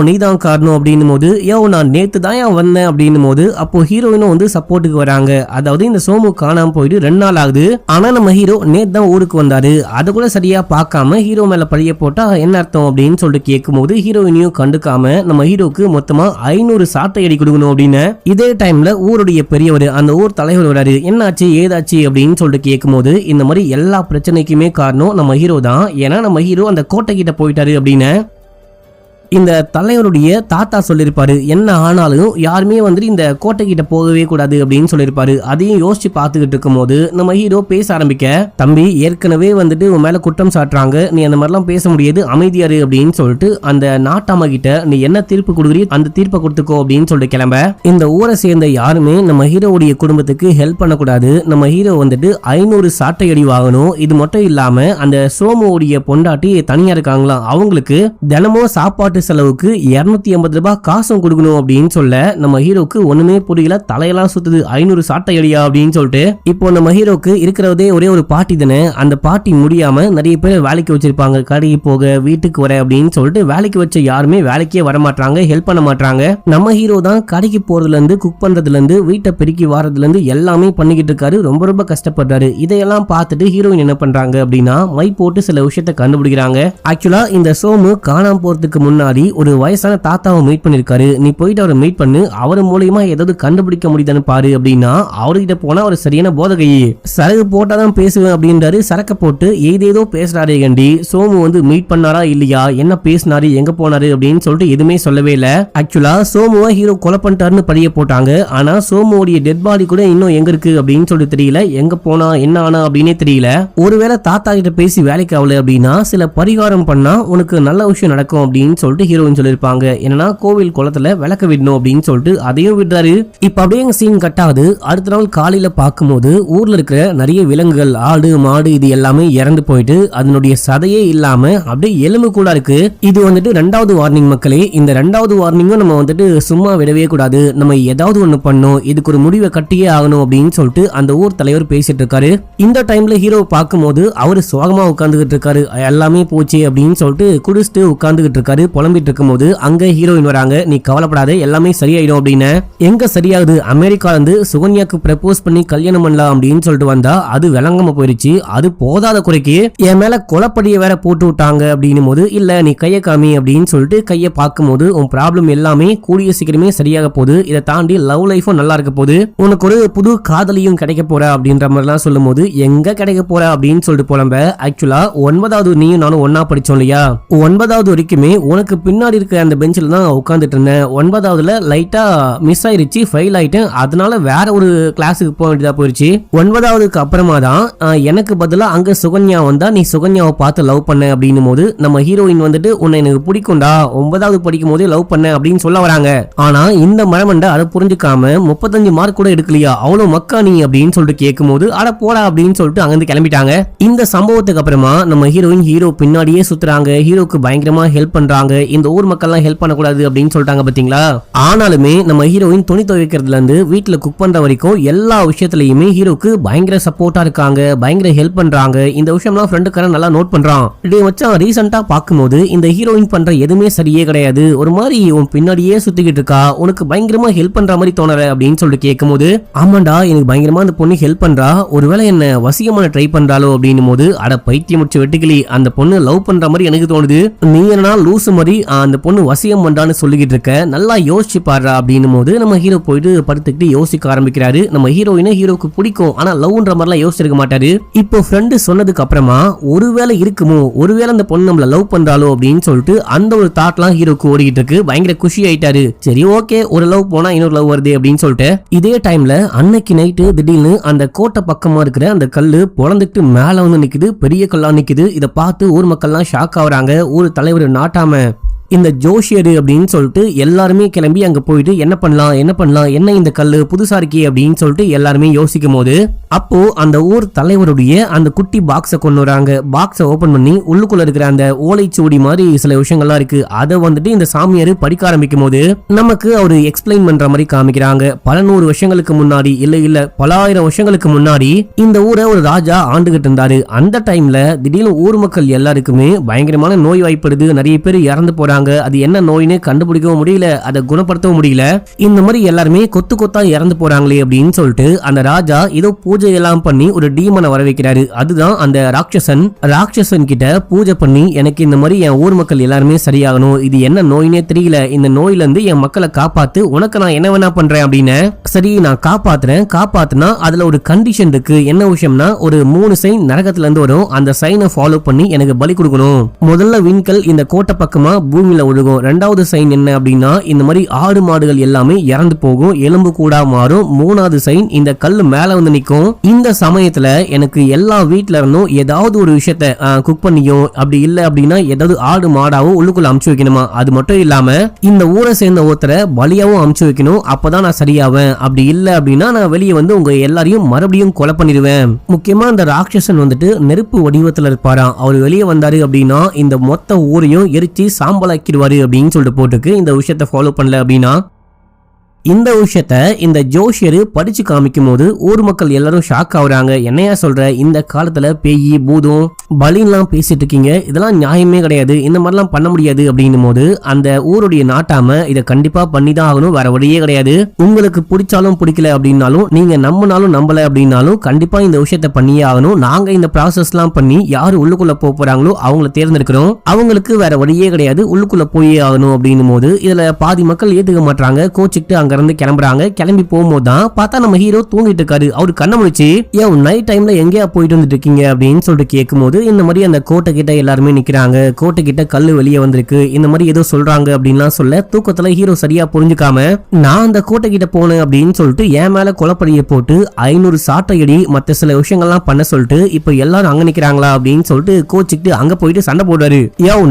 அப்படின்னும் போது நான் நேத்து தான் வந்தேன் அப்படின்னும் போது அப்போ ஹீரோயினும் வந்து சப்போர்ட்டுக்கு வராங்க. அதாவது இந்த சோமு காணாம போயிட்டு 2 நாள் ஆகுது, ஆனா நம்ம ஹீரோ நேத்து தான் ஊருக்கு வந்தாரு, அதை கூட சரியா பார்க்காம ஹீரோ மேல பழிய போட்டா என்ன அர்த்தம் அப்படின்னு சொல்லிட்டு கேட்கும் போது ஹீரோயினையும் கண்டுக்காம நம்ம ஹீரோக்கு மொத்தமா 500 சாட்டை அடி கொடுக்கணும் அப்படின்னு. இதே டைம்ல ஊருடைய பெரியவர், அந்த ஊர் தலைவர் வராரு. என்னாச்சு ஏதாச்சு அப்படின்னு சொல்லிட்டு கேட்கும் போது இந்த மாதிரி எல்லா பிரச்சனைக்குமே காரணம் நம்ம ஹீரோ தான், ஏன்னா நம்ம ஹீரோ அந்த கோட்டை கிட்ட போயிட்டாரு அப்படின்னு இந்த தலைவருடைய தாத்தா சொல்லிருப்பாரு. என்ன ஆனாலும் யாருமே வந்துட்டு இந்த கோட்டை கிட்ட போகவே கூடாது அப்படின்னு சொல்லிருப்பாரு. அதையும் யோசிச்சு பார்த்துக்கிட்டு இருக்கும் போது நம்ம ஹீரோ பேச ஆரம்பிக்க, தம்பி ஏற்கனவே வந்துட்டு உன் மேல குற்றம் சாட்டுறாங்க, நீ அந்த மாதிரிலாம் பேச முடியாது, அமைதியாரு அப்படின்னு சொல்லிட்டு அந்த நாட்டாம கிட்ட நீ என்ன தீர்ப்பு கொடுக்குறீ அந்த தீர்ப்பை கொடுத்துக்கோ அப்படின்னு சொல்லிட்டு கிளம்ப. இந்த ஊரை சேர்ந்த யாருமே நம்ம ஹீரோவுடைய குடும்பத்துக்கு ஹெல்ப் பண்ணக்கூடாது, நம்ம ஹீரோ வந்துட்டு 500 சாட்டை அடி வாங்கணும். இது மட்டும் இல்லாம அந்த சோமுடைய பொண்டாட்டி தனியா இருக்காங்களா, அவங்களுக்கு தினமும் சாப்பாட்டு செலவுக்கு 250 ரூபாய் காசும் கொடுக்கணும் அப்படின்னு சொல்ல நம்ம ஹீரோக்கு ஒண்ணுமே புரியல, தலையெல்லாம் சுத்துது. 500 சாட்டை அடியா அப்படின்னு சொல்லிட்டு இப்போ நம்ம ஹீரோக்கு இருக்கிறதே ஒரே ஒரு பாட்டி தானே, அந்த பாட்டி முடியாம நிறைய பேர் வேலைக்கு வச்சிருப்பாங்க, கடைக்கு போக வீட்டுக்கு வர அப்படின்னு சொல்லிட்டு வேலைக்கு வச்ச யாருமே வேலைக்கே வர மாட்டாங்க, ஹெல்ப் பண்ண மாட்டாங்க. நம்ம ஹீரோ தான் கடைக்கு போறதுல இருந்து குக் பண்றதுல இருந்து வீட்டை பெருக்கி வாரதுல இருந்து எல்லாமே பண்ணிக்கிட்டு இருக்காரு, ரொம்ப ரொம்ப கஷ்டப்படுறாரு. இதையெல்லாம் பார்த்துட்டு ஹீரோயின் என்ன பண்றாங்க அப்படின்னா மை போட்டு சில விஷயத்தை கண்டுபிடிக்கிறாங்க. ஆக்சுவலா இந்த சோமு காணாம போறதுக்கு முன்னாடி ஒரு வயசான தாத்தாவை மீட் பண்ணிருக்காரு, நீ போயிட்டு அவரை மீட் பண்ணு, அவர் மூலமா ஏதாவது கண்டுபிடிக்க முடியுதான்னு பாரு அப்படின்னா அவர்கிட்ட போனா ஒரு சரியான போதகை, சரகு போட்டாதான் பேசுவேன் அப்படின்றாரு. சரக்க போட்டு ஏதேதோ பேசுறாரு. கண்டி சோமு வந்து மீட் பண்ணாரா இல்லையா, என்ன பேசினாரு, எங்க போனாரு அப்படின்னு சொல்லிட்டு எதுவுமே சொல்லவே இல்ல. ஆக்சுவலா சோமுவை ஹீரோ கொலை பண்ணிட்டாருன்னு படிய போட்டாங்க, ஆனா சோமுடைய டெட் பாடி கூட இன்னும் எங்க இருக்கு அப்படின்னு சொல்லிட்டு தெரியல, எங்க போனா என்ன ஆனா அப்படின்னே தெரியல. ஒருவேளை தாத்தா கிட்ட பேசி வேலைக்கு ஆகல அப்படின்னா சில பரிகாரம் பண்ணா உனக்கு நல்ல விஷயம் நடக்கும் அப்படின்னு சொல்லிட்டு சொல்லிட்டு ஹீரோயின் சொல்லிருப்பாங்க. என்னன்னா கோவில் குளத்துல விளக்க விடணும் அப்படின்னு சொல்லிட்டு அதையும் விடுறாரு. இப்ப அப்படியே எங்க சீன் கட் ஆகுது. அடுத்த நாள் காலையில பார்க்கும்போது ஊர்ல இருக்கிற நிறைய விலங்குகள், ஆடு மாடு இது எல்லாமே இறந்து போயிட்டு அதனுடைய சதையே இல்லாம அப்படியே எலும்பு கூட இருக்கு. இது வந்துட்டு 2வது வார்னிங் மக்களே. இந்த 2வது வார்னிங்கும் நம்ம வந்துட்டு சும்மா விடவே கூடாது, நம்ம ஏதாவது ஒண்ணு பண்ணணும், இதுக்கு ஒரு முடிவை கட்டியே ஆகணும் அப்படின்னு சொல்லிட்டு அந்த ஊர் தலைவர் பேசிட்டு இருக்காரு. இந்த டைம்ல ஹீரோ பார்க்கும்போது அவரு சோகமா உட்கார்ந்துகிட்டு இருக்காரு. எல்லாமே போச்சு அப்படின்னு சொல்லிட்டு குடிச்சிட்டு உட்கார்ந்துகிட்டு இருக்காரு. புலம்பிட்டு இருக்கும்போது அங்க ஹீரோயின் வராங்க. நீ கவலைப்படாத, எல்லாமே சரியாயிடும் அப்படின்னு. எங்க சரியாகுது, அமெரிக்கால இருந்து சுகன்யாக்கு ப்ரப்போஸ் பண்ணி கல்யாணம் பண்ணலாம் அப்படின்னு சொல்லிட்டு வந்தா அது விளங்காம போயிருச்சு. அது போதாத குறைக்கு என் மேல கொலைப்படிய வேற போட்டு விட்டாங்க அப்படின்னும் போது, இல்ல நீ கைய காமி அப்படின்னு சொல்லிட்டு கைய பார்க்கும்போது உன் ப்ராப்ளம் எல்லாமே கூடிய சீக்கிரமே சரியாக போகுது, இதை தாண்டி லவ் லைஃபும் நல்லா இருக்க போகுது, உனக்கு ஒரு புது காதலியும் கிடைக்க போற அப்படின்ற மாதிரிலாம் சொல்லும் போது, எங்க கிடைக்க போற அப்படின்னு சொல்லிட்டு புலம்ப. ஆக்சுவலா 9வது நீயும் நானும் ஒன்னா படிச்சோம் இல்லையா, 9வது வரைக்குமே உனக்கு பின்னாடி இருக்க அந்த பெஞ்சில் தான் உட்காந்துட்டு இருந்தேன். 9வதுல லைட்டா மிஸ் ஆயிருச்சு, ஃபெயில் ஆயிட்டேன், அதனால வேற ஒரு கிளாஸுக்கு போக வேண்டியதா போயிருச்சு. 9வதுக்கு அப்புறமா தான் எனக்கு பதிலா அங்க சுகன்யா வந்தா, நீ சுகன்யாவை பார்த்து லவ் பண்ண அப்படின்னும் போது நம்ம ஹீரோயின் வந்துட்டு உன்னை எனக்கு பிடிக்கும்டா, 9வது படிக்கும் போதே லவ் பண்ண அப்படின்னு சொல்ல வராங்க. ஆனா இந்த மரமண்ட அதை புரிஞ்சுக்காம 35 மார்க் கூட எடுக்கலையா, அவ்வளவு மக்கா நீ அப்படின்னு சொல்லிட்டு கேட்கும் போது, அட போடா அப்படின்னு சொல்லிட்டு அங்கிருந்து கிளம்பிட்டாங்க. இந்த சம்பவத்துக்கு அப்புறமா நம்ம ஹீரோயின் ஹீரோ பின்னாடியே சுத்துறாங்க, ஹீரோக்கு பயங்கரமா ஹெல்ப் பண்றாங்க. இந்த ஊர் மக்கள் எல்லாம் ஹெல்ப் பண்ணக்கூடாது அப்படின்னு சொல்லிட்டாங்க பாத்தீங்களா. ஆனாலுமே நம்ம ஹீரோயின் துணி துவைக்கிறதுல இருந்து வீட்டுல குக் பண்ற வரைக்கும் எல்லா விஷயத்திலயுமே ஹீரோக்கு பயங்கர சப்போர்ட்டா இருக்காங்க, பயங்கர ஹெல்ப் பண்றாங்க. இந்த விஷயம்லாம் ஃப்ரெண்டுக்காரன் நல்லா நோட் பண்றான். இதே வச்சா ரீசெண்டா பார்க்கும்போது இந்த ஹீரோயின் பண்ற எதுவுமே சரியே கிடையாது, ஒரு மாதிரி உன் பின்னாடியே சுத்திக்கிட்டு இருக்கா, உனக்கு பயங்கரமா ஹெல்ப் பண்ற மாதிரி தோணற அப்படின்னு சொல்லிட்டு கேட்கும்போது, ஆமாண்டா எனக்கு பயங்கரமா அந்த பொண்ணு ஹெல்ப் பண்றா, ஒருவேளை என்ன வசியமான ட்ரை பண்றாளோ அப்படின்னும் போது, அட பைத்தியம் முடிச்சு வெட்டுக்கிளி, அந்த பொண்ணு லவ் பண்ற மாதிரி எனக்கு தோணுது, நீ என்ன லூசு மாதிரி அந்த பொண்ணு வசியம் பண்றான்னு சொல்லிக்கிட்டு இருக்க, நல்லா யோசிச்சு பாடுறா அப்படின்னும் போது நம்ம ஹீரோ போயிட்டு படுத்துக்கிட்டு யோசிக்க ஆரம்பிக்கிறாரு. நம்ம ஹீரோயினை ஹீரோக்கு பிடிக்கும், ஆனா லவ்ன்ற மாதிரிலாம் யோசிச்சிருக்க மாட்டாரு. இப்போ ஃப்ரெண்டு சொன்னதுக்கு அப்புறமா ஒருவேளை இருக்குமோ, ஒருவேளை அந்த பொண்ணு நம்மள லவ் பண்றாளோ அப்படின்னு சொல்லிட்டு அந்த ஒரு தாட்லாம் ஹீரோக்கு ஓடிக்கிட்டு இருக்கு. பயங்கர குஷி ஆயிட்டாரு. சரி ஓகே, ஒரு லவ் போனா இன்னொரு லவ் வருது அப்படின்னு சொல்லிட்டு. இதே டைம்ல அன்னைக்கு நைட்டு திடீர்னு அந்த கோட்டை பக்கமா இருக்கிற அந்த கல்லு பொழந்துட்டு மேல வந்து நிக்குது, பெரிய கல்லா நிக்குது. இதை பார்த்து ஊர் மக்கள்லாம் ஷாக் ஆகுறாங்க. ஊர் தலைவர் நாட்டாம இந்த ஜோஷியர் அப்படின்னு சொல்லிட்டு எல்லாருமே கிளம்பி அங்க போயிட்டு என்ன பண்ணலாம் என்ன இந்த கல்லு புதுசா இருக்கே அப்படின்னு சொல்லிட்டு எல்லாருமே யோசிக்கும் போது, அப்போ அந்த ஊர் தலைவருடைய அந்த குட்டி பாக்ஸை கொண்டு வராங்க. பாக்ஸை ஓபன் பண்ணி உள்ளுக்குள்ள இருக்கிற அந்த ஓலைச்சுவடி மாதிரி சில விஷயங்கள்லாம் இருக்கு. அதை வந்துட்டு இந்த சாமியார் படிக்க ஆரம்பிக்கும் போது நமக்கு அவரு எக்ஸ்பிளைன் பண்ற மாதிரி காமிக்கிறாங்க. பல 100 வருஷங்களுக்கு முன்னாடி, இல்ல பல 1000 வருஷங்களுக்கு முன்னாடி இந்த ஊரை ஒரு ராஜா ஆண்டுகிட்டு இருந்தாரு. அந்த டைம்ல திடீர்னு ஊர் மக்கள் எல்லாருக்குமே பயங்கரமான நோய் வாய்ப்படுது, நிறைய பேர் இறந்து போறாங்க. அது என்ன நோயின்னு கண்டுபிடிக்கவும் முடியல, அதை குணப்படுத்தவும் முடியல. இந்த மாதிரி எல்லாருமே கொத்து கொத்தா இறந்து போறாங்களே அப்படின்னு சொல்லிட்டு அந்த ராஜா ஏதோ பூஜை எல்லாம் பண்ணி ஒரு டீமனை வர வைக்கிறாரு. அதுதான் அந்த ராட்சசன் கிட்ட பூஜை பண்ணி, எனக்கு இந்த மாதிரி என் ஊர் மக்கள் எல்லாருமே சரியாகணும், இது என்ன நோயினே தெரியல, இந்த நோயில இருந்து என் மக்களை காப்பாத்து, உனக்கு நான் என்ன வேணா பண்றேன் அப்படின்னு. சரி நான் காப்பாத்துனா அதுல ஒரு கண்டிஷன் இருக்கு. என்ன விஷயம்னா, ஒரு 3 சைன் நரகத்துல இருந்து வரும், அந்த சைனை ஃபாலோ பண்ணி எனக்கு பலி கொடுக்கணும். முதல்ல விண்கல் இந்த கோட்டை பக்கமா பூமியில ஒழுகும். 2வது சைன் என்ன அப்படின்னா, இந்த மாதிரி ஆடு மாடுகள் எல்லாமே இறந்து போகும், எலும்பு கூட மாறும். 3வது சைன் இந்த கல்லு மேல வந்து நிக்கும். இந்த சமயத்துல எனக்கு எல்லா வீட்ல இருந்தும் ஏதாவது ஒரு விஷயத்த குக் பண்ணியும், அப்படி இல்ல அப்படின்னா ஏதாவது ஆடு மாடாவோ உள்ளுக்குள்ள அமுச்சு வைக்கணுமா. அது மட்டும் இல்லாம இந்த ஊரை சேர்ந்த ஒருத்தரை பலியாவும் அமுச்சு வைக்கணும், அப்பதான் நான் சரியாவேன். அப்படி இல்ல அப்படின்னா நான் வெளியே வந்து உங்க எல்லாரையும் மறுபடியும் கொலை பண்ணிடுவேன். முக்கியமா இந்த ராட்சசன் வந்துட்டு நெருப்பு வடிவத்துல இருப்பாராம். அவர் வெளியே வந்தாரு அப்படின்னா இந்த மொத்த ஊரையும் எரிச்சு சாம்பலாக்கிடுவாரு அப்படின்னு சொல்லிட்டு போட்டுக்கு. இந்த விஷயத்தை ஃபாலோ பண்ணல அப்படின்னா இந்த விஷயத்த இந்த ஜோஷியர் படிச்சு காமிக்கும் போது ஊர் மக்கள் எல்லாரும் ஷாக் ஆகுறாங்க. என்னையா சொல்ற, இந்த காலத்துல பேய் பூதம் பலின்லாம் பேசிட்டு இருக்கீங்க, இதெல்லாம் நியாயமே கிடையாது, இந்த மாதிரிலாம் பண்ண முடியாது அப்படின்னும் போது அந்த ஊருடைய நாட்டாம இதை கண்டிப்பா பண்ணிதான் ஆகணும், வேற வழியே கிடையாது, உங்களுக்கு பிடிச்சாலும் பிடிக்கல அப்படின்னாலும், நீங்க நம்பினாலும் நம்பல அப்படின்னாலும் கண்டிப்பா இந்த விஷயத்த பண்ணியே ஆகணும். நாங்க இந்த ப்ராசஸ் எல்லாம் பண்ணி யாரு உள்ளுக்குள்ள போறாங்களோ அவங்களை தேர்ந்தெடுக்கிறோம், அவங்களுக்கு வேற வழியே கிடையாது, உள்ளுக்குள்ள போயே ஆகணும் அப்படின்னும் போது இதுல பாதி மக்கள் ஏத்துக்க மாட்டாங்க, கோச்சிக்கிட்டு அங்க இருந்து கிளம்புறாங்க. கிளம்பி போகும்போது தான் பார்த்தா நம்ம ஹீரோ தூங்கிட்டு இருக்காரு. அவரு கண்ண முடிச்சு ஏன் நைட் டைம்ல எங்கேயா போயிட்டு வந்துட்டு இருக்கீங்க அப்படின்னு சொல்லிட்டு கேட்கும்போது இந்த மாதிரி அந்த கோட்டை கிட்ட எல்லாருமே நிக்கிறாங்க. கோட்டை கிட்ட கல்லு வெளியே வந்திருக்கு, இந்த மாதிரி ஏதோ சொல்றாங்க அப்படின்லாம் சொல்ல தூக்கத்துல ஹீரோ சரியா புரிஞ்சுக்காம நான் அந்த கோட்டை கிட்ட போனேன் அப்படின்னு சொல்லிட்டு என் மேல கொலப்படியை போட்டு 500 சாட்டையடி மத்த சில விஷயங்கள்லாம் பண்ண சொல்லிட்டு இப்ப எல்லாரும் அங்க நிக்கிறாங்களா அப்படின்னு சொல்லிட்டு கோச்சிக்கிட்டு அங்க போயிட்டு சண்டை போடுறாரு.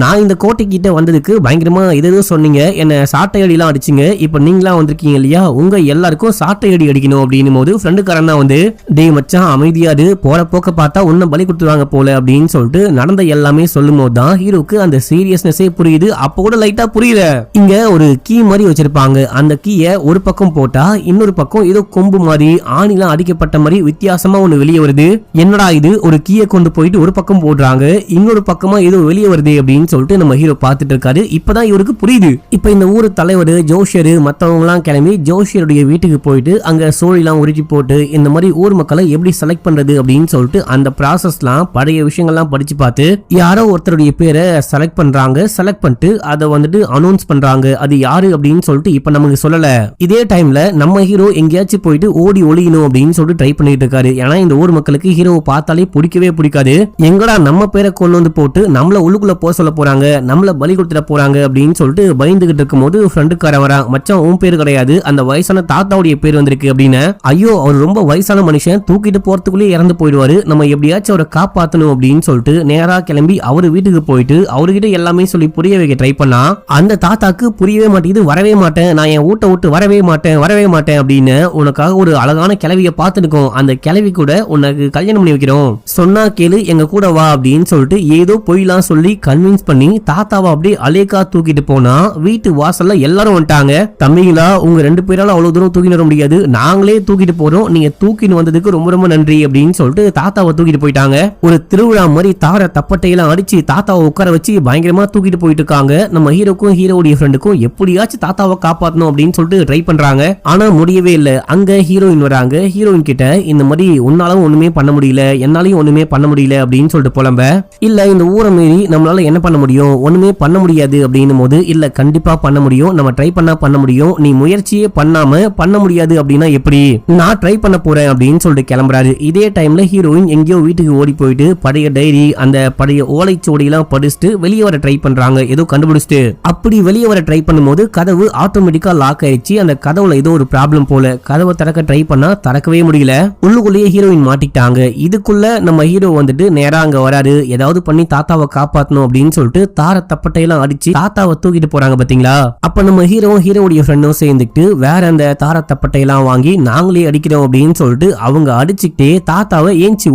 நான் இந்த கோட்டை கிட்ட வந்ததுக்கு பயங்கரமா ஏதோ சொன்னீங்க, என்ன சாட்டையடி எல்லாம் அடிச்சிங்க, இப்ப நீங்களா வந்திருக்கீங்க இல்லையா, உங்க எல்லாருக்கும் சாட்டையடி அடிக்கணும் அப்படின்னு போது ஃப்ரெண்டுக்காரன் தான் வந்து டேய் மச்சான் அமைதியாரு, போற போக்க பார்த்தா உன்ன பலி கொடுத்துருவாங்க போல அப்படின்னு சொல்லிட்டு நடந்த எல்லாமே சொல்லும் போது தான் ஹீரோக்கு அந்த சீரியஸ்னஸே புரியுது. அப்ப கூட லைட்டா புரியல. இங்க ஒரு கீ மாதிரி வச்சிருப்பாங்க, அந்த கீய ஒரு பக்கம் போட்டா இன்னொரு பக்கம் ஏதோ கொம்பு மாதிரி ஆணிலாம் அடிக்கப்பட்ட மாதிரி வித்தியாசமா ஒண்ணு வெளியே வருது. என்னடா இது, ஒரு கீயை கொண்டு போயிட்டு ஒரு பக்கம் போடுறாங்க, இன்னொரு பக்கமா ஏதோ வெளியே வருது அப்படின்னு சொல்லிட்டு நம்ம ஹீரோ பார்த்துட்டு இருக்காரு. இப்பதான் இவருக்கு புரியுது. இப்ப இந்த ஊரு தலைவர் ஜோஷியர் மத்தவங்க எல்லாம் கிளம்பி ஜோஷியருடைய வீட்டுக்கு போயிட்டு அங்க சோழிலாம் உருட்டி போட்டு இந்த மாதிரி ஊர் மக்களை எப்படி செலக்ட் பண்றது அப்படின்னு சொல்லிட்டு அந்த ப்ராசஸ்லாம் பழைய விஷயங்கள்லாம் படிச்சு பார்த்து யாரோ ஒருத்தருடைய பேரை செலக்ட் பண்றாங்க. செலக்ட் பண்ணிட்டு அதை வந்துட்டு அனௌன்ஸ் பண்றாங்க. அது யாரு அப்படின்னு சொல்லிட்டு இப்ப நமக்கு சொல்லல. இதே டைம்ல நம்ம ஹீரோ எங்கேயாச்சும் போயிட்டு ஓடி ஒளியணும் அப்படின்னு சொல்லிட்டு ட்ரை பண்ணிட்டு இருக்காரு. ஏன்னா இந்த ஊர் மக்களுக்கு ஹீரோவை பார்த்தாலே பிடிக்கவே பிடிக்காது. எங்கடா நம்ம பேரை கொண்டு வந்து போட்டு நம்மள உள்ளுக்குள்ள போக சொல்ல போறாங்க, நம்மள பலி கொடுத்துட போறாங்க அப்படின்னு சொல்லிட்டு பயந்துகிட்டு இருக்கும் போது ஃப்ரெண்டுக்காரன் வரா. மச்சான் உன் பேரு கிடையாது, அந்த வயசான தாத்தாவுடைய பேர் வந்திருக்கு அப்படின்னு. ஐயோ அவர் ரொம்ப வயசான மனுஷன், தூக்கிட்டு போறதுக்குள்ளே இறந்து போயிடுவாரு, நம்ம எப்படியாச்சும் அவரை காப்பாத்தணும் அப்படின்னு சொல்லிட்டு நேரா கிளம்பி அவரு வீட்டுக்கு போயிட்டு அவர்கிட்ட எல்லாமே சொல்லி புரிய வைக்க ட்ரை பண்ணா. அந்த தாத்தாக்கு புரியவே மாட்டேங்குது. வரவே மாட்டேன், நான் என் வீட்டை விட்டு வரவே மாட்டேன் அப்படின்னு. உனக்காக ஒரு அழகான கிளவிய பார்த்துருக்கோம், அந்த கிளவி கூட உனக்கு கல்யாணம் பண்ணி வைக்கிறோம், சொன்னா கேளு எங்க கூட வா அப்படின்னு சொல்லிட்டு ஏதோ பொய்லாம் சொல்லி கன்வின்ஸ் பண்ணி தாத்தாவை அப்படியே அலேக்கா தூக்கிட்டு போனா வீட்டு வாசல்ல எல்லாரும் வந்துட்டாங்க. தம்பிங்களா உங்க 2 பேரால அவ்வளவு தூரம் தூக்கிட்டு வர முடியாது, நாங்களே தூக்கிட்டு போறோம், நீங்க தூக்கிட்டு வந்ததுக்கு ரொம்ப ரொம்ப நன்றி அப்படின்னு சொல்லிட்டு தாத்தாவை தூக்கிட்டு போயிட்டாங்க. ஒரு திருவிழா மாதிரி தார தப்பட்டையெல்லாம் அடிச்சு தாத்தாவை உட்கார வச்சு பயங்கரமா தூக்கிட்டு போயிட்டு இருக்காங்க. நம்ம ஹீரோக்கும் ஹீரோடைய ஃப்ரெண்டுக்கும் எப்படியாச்சும் தாத்தாவை காப்பாத்தணும் அப்படின்னு சொல்லிட்டு ட்ரை பண்றாங்க. ஆனா முடியவே இல்லை. அங்க ஹீரோயின் வராங்க. ஹீரோயின் கிட்ட இந்த மாதிரி உன்னாலும் ஒண்ணுமே பண்ண முடியல, என்னாலையும் ஒண்ணுமே பண்ண முடியல அப்படின்னு சொல்லிட்டு புலம்ப. இல்ல இந்த ஊரை மீறி நம்மளால என்ன பண்ண முடியும், ஒண்ணுமே பண்ண முடியாது அப்படின்னும் போது இல்ல கண்டிப்பா பண்ண முடியும், நம்ம ட்ரை பண்ண முடியும், நீ முயற்சியே பண்ணாம பண்ண முடியாது அப்படின்னா எப்படி, நான் ட்ரை பண்ண போறேன் அப்படின்னு சொல்லிட்டு கிளம்புறாரு. இதே டைம்ல ஹீரோயின் எங்கேயோ வீட்டுக்கு ஓடி போயிட்டு பழைய டைரி அந்த பழைய ஓலைச்சோடி எல்லாம் படிச்சுட்டு வெளியே வர ட்ரை பண்றாங்க. ஏதோ கண்டுபிடிச்சிட்டு அப்படி வெளியே வர ட்ரை பண்ணும்போது கதவு ஆட்டோமேட்டிக்கா லாக் ஆயிடுச்சு. அந்த கதவுல ஏதோ ஒரு ப்ராப்ளம் போல. கதவை திறக்க ட்ரை பண்ணா திறக்கவே முடியல. உள்ளுக்குள்ளேயே ஹீரோயின் மாட்டிக்கிட்டாங்க. இதுக்குள்ள நம்ம ஹீரோ வந்துட்டு நேரா அங்க வராரு. ஏதாவது பண்ணி தாத்தாவை காப்பாத்தணும் அப்படின்னு சொல்லிட்டு தார தப்பட்டையெல்லாம் அடிச்சு தாத்தாவை தூக்கிட்டு போறாங்க பாத்தீங்களா. அப்ப நம்ம ஹீரோடைய ஃப்ரெண்டும் சேர்ந்துட்டு வேற அந்த தார தப்பட்டையெல்லாம் வாங்கி நாங்களே அடிக்கிறோம் அப்படின்னு சொல்லிட்டு அவங்க அடிச்சுக்கிட்டே தாத்தாவை ஏஞ்சி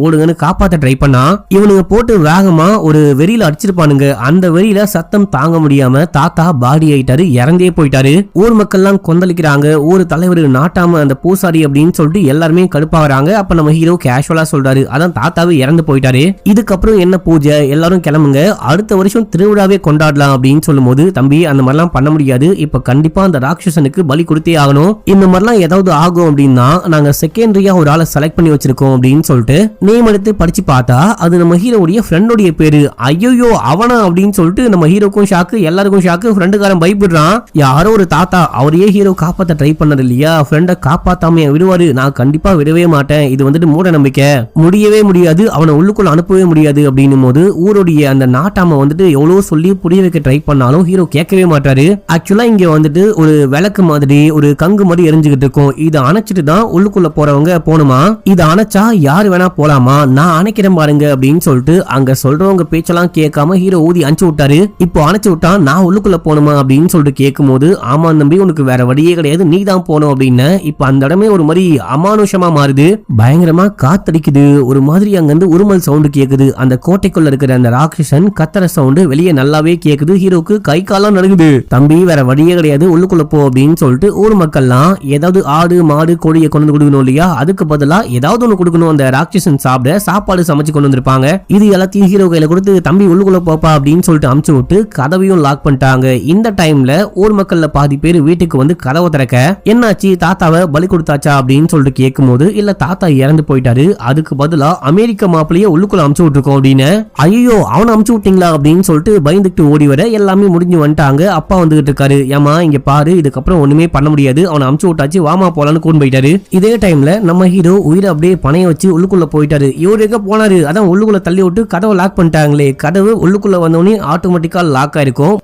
ஓடுங்கன்னு காப்பாத்த ட்ரை பண்ணா இவனுங்க போட்டு வேகமா ஒரு வெறியில அடிச்சிருப்பானுங்க. அந்த வெறியில சத்தம் தாங்க முடியாம தாத்தா பாடி ஆயிட்டாரு, இறந்தே போயிட்டாரு. ஊர் மக்கள் எல்லாம் கொந்தளிக்கிறாங்க. ஊர் தலைவர் நாட்டாம அந்த பூசாரி அப்படின்னு சொல்லிட்டு எல்லாருமே கடுப்பாகிறாங்க. அப்ப நம்ம ஹீரோ கேஷுவலா சொல்றாரு, அதான் தாத்தாவே இறந்து போயிட்டாரு, இதுக்கப்புறம் என்ன பூஜை, எல்லாரும் கிளம்புங்க, அடுத்த வருஷம் திருவிழாவே கொண்டாடலாம் அப்படின்னு சொல்லும் போது தம்பி அந்த மாதிரிலாம் பண்ண முடியாது, இப்ப கண்டிப்பா அந்த ராட்சசனுக்கு பலி கொடுத்தே ஆகணும், இந்த மாதிரிலாம் ஏதாவது ஆகும் அப்படின்னா நாங்க செகண்டரியா ஒரு ஆளை செலக்ட் பண்ணி வச்சிருக்கோம் அப்படின்னு சொல்லிட்டு நேம் எடுத்து படிச்சு பார்த்தா அது நம்ம ஹீரோடைய ஃப்ரெண்டோடைய பேரு. ஐயோ அவனா அப்படின்னு சொல்லிட்டு நம்ம ஹீரோக்கும் ஷாக்கு, எல்லாருக்கும் ஷாக்கு. ஃப்ரெண்டுக்காரன் பயப்படுறான். யாரோ ஒரு தாத்தா, அவரையே ஹீரோ காப்பாத்த ட்ரை பண்ணது இல்லையா, ஃப்ரெண்டை காப்பாத்தாம விடுவாரு, நான் கண்டிப்பா விடவே மாட்டேன், இது வந்துட்டு மூட நம்பிக்கை, முடியவே முடியாது, அவனை உள்ளுக்குள்ள அனுப்பவே முடியாது அப்படின்னும் போது ஊருடைய அந்த நாட்டாம வந்துட்டு எவ்வளவு சொல்லி புரிய வைக்க ட்ரை பண்ணாலும் ஹீரோ கேட்கவே மாட்டாரு. ஆக்சுவலா இங்க வந்துட்டு ஒரு விளக்கு மாதிரி ஒரு கங்கு மாதிரி எரிஞ்சுக்கிட்டு இருக்கும். இதை அணைச்சிட்டு தான் உள்ளுக்குள்ள போறவங்க போணுமா, இதை அணைச்சா யாரு வேணா போலாமா, நான் அணைக்கிறேன் பாருங்க அப்படின்னு சொல்லிட்டு அங்க சொல்றவங்க பேச்செல்லாம் கேட்காம ஹீரோ ஊதி அணைச்சு விட்டாரு. இப்போ அணைச்சு விட்டா நான் உள்ளுக்குள்ள போணுமா அப்படின்னு சொல்லிட்டு கேட்கும் போது ஆமா தம்பி உனக்கு வேற வழியே கிடையாது, நீ தான் போனோம் அப்படின்னு. இப்ப அந்த இடமே ஒரு மாதிரி அமானுஷமா மாறுது. பயங்கரமா காத்தடிக்குது, ஒரு மாதிரி அங்கிருந்து உருமல் சவுண்டு கேக்குது. அந்த கோட்டைக்குள்ள இருக்கிற அந்த ராட்சசன் கத்தர சவுண்டு வெளியே நல்லாவே கேக்குது. ஹீரோக்கு கை காலம் நடுங்குது. தம்பி வேற வழியே கிடையாது, உள்ளுக்குள்ள போ அப்படின்னு சொல்லிட்டு ஊர் மக்கள்லாம் ஏதாவது ஆடு மாடு கோழியை கொண்டு வந்து கொடுக்கணும் இல்லையா, அதுக்கு பதிலா ஏதாவது ஒண்ணு கொடுக்கணும், அந்த ராட்சசன் சாப்பிட சாப்பாடு சமைச்சு கொண்டு வந்திருப்பாங்க. இது எல்லாத்தையும் ஹீரோ கையில கொடுத்து தம்பி உள்ளுக்குள்ள போப்பா அப்படின்னு சொல்லிட்டு அமுச்சு விட்டு கதவையும் லாக் பண்ணிட்டாங்க. இந்த டைம்ல ஊர் மக்கள்ல பாதி பேர் வீட்டுக்கு வந்து கதவை திறக்க என்னாச்சு தாத்தாவை பலி கொடுத்தாச்சா அப்படின்னு சொல்லிட்டு கேட்கும் போது இல்ல தாத்தா இறந்து போயிட்டாரு, அதுக்கு பதிலா அமெரிக்க மாப்பிளைய உள்ளுக்குள்ள அமுச்சு விட்டுருக்கோம் அப்படின்னு. ஐயோ அவனை அமுச்சு விட்டீங்களா அப்படின்னு சொல்லிட்டு பயந்துட்டு ஓடி வர எல்லாமே முடிஞ்சு வந்துட்டாங்க. அப்பா வந்துகிட்டு இருக்காரு, ஏமா இங்க பாரு இதுக்கப்புறம் ஒண்ணுமே பண்ண முடியாது, அவனை அமுச்சு விட்டாச்சு, வாமா போலான்னு கூண்டு போயிட்டாரு. இதே டைம்ல நம்ம ஹீரோ உயிரை அப்படியே பணைய வச்சு உள்ளுக்குள்ள போயிட்டாரு. இவரு எங்க போனாரு, அதான் உள்ளுக்குள்ள தள்ளி விட்டு கதவை லாக் பண்ணிட்டாங்களே. கதவு உள்ளுக்குள்ள வந்தோடனே ஆட்டோமேட்டிக்கா லாக் ஆயிருக்கும்.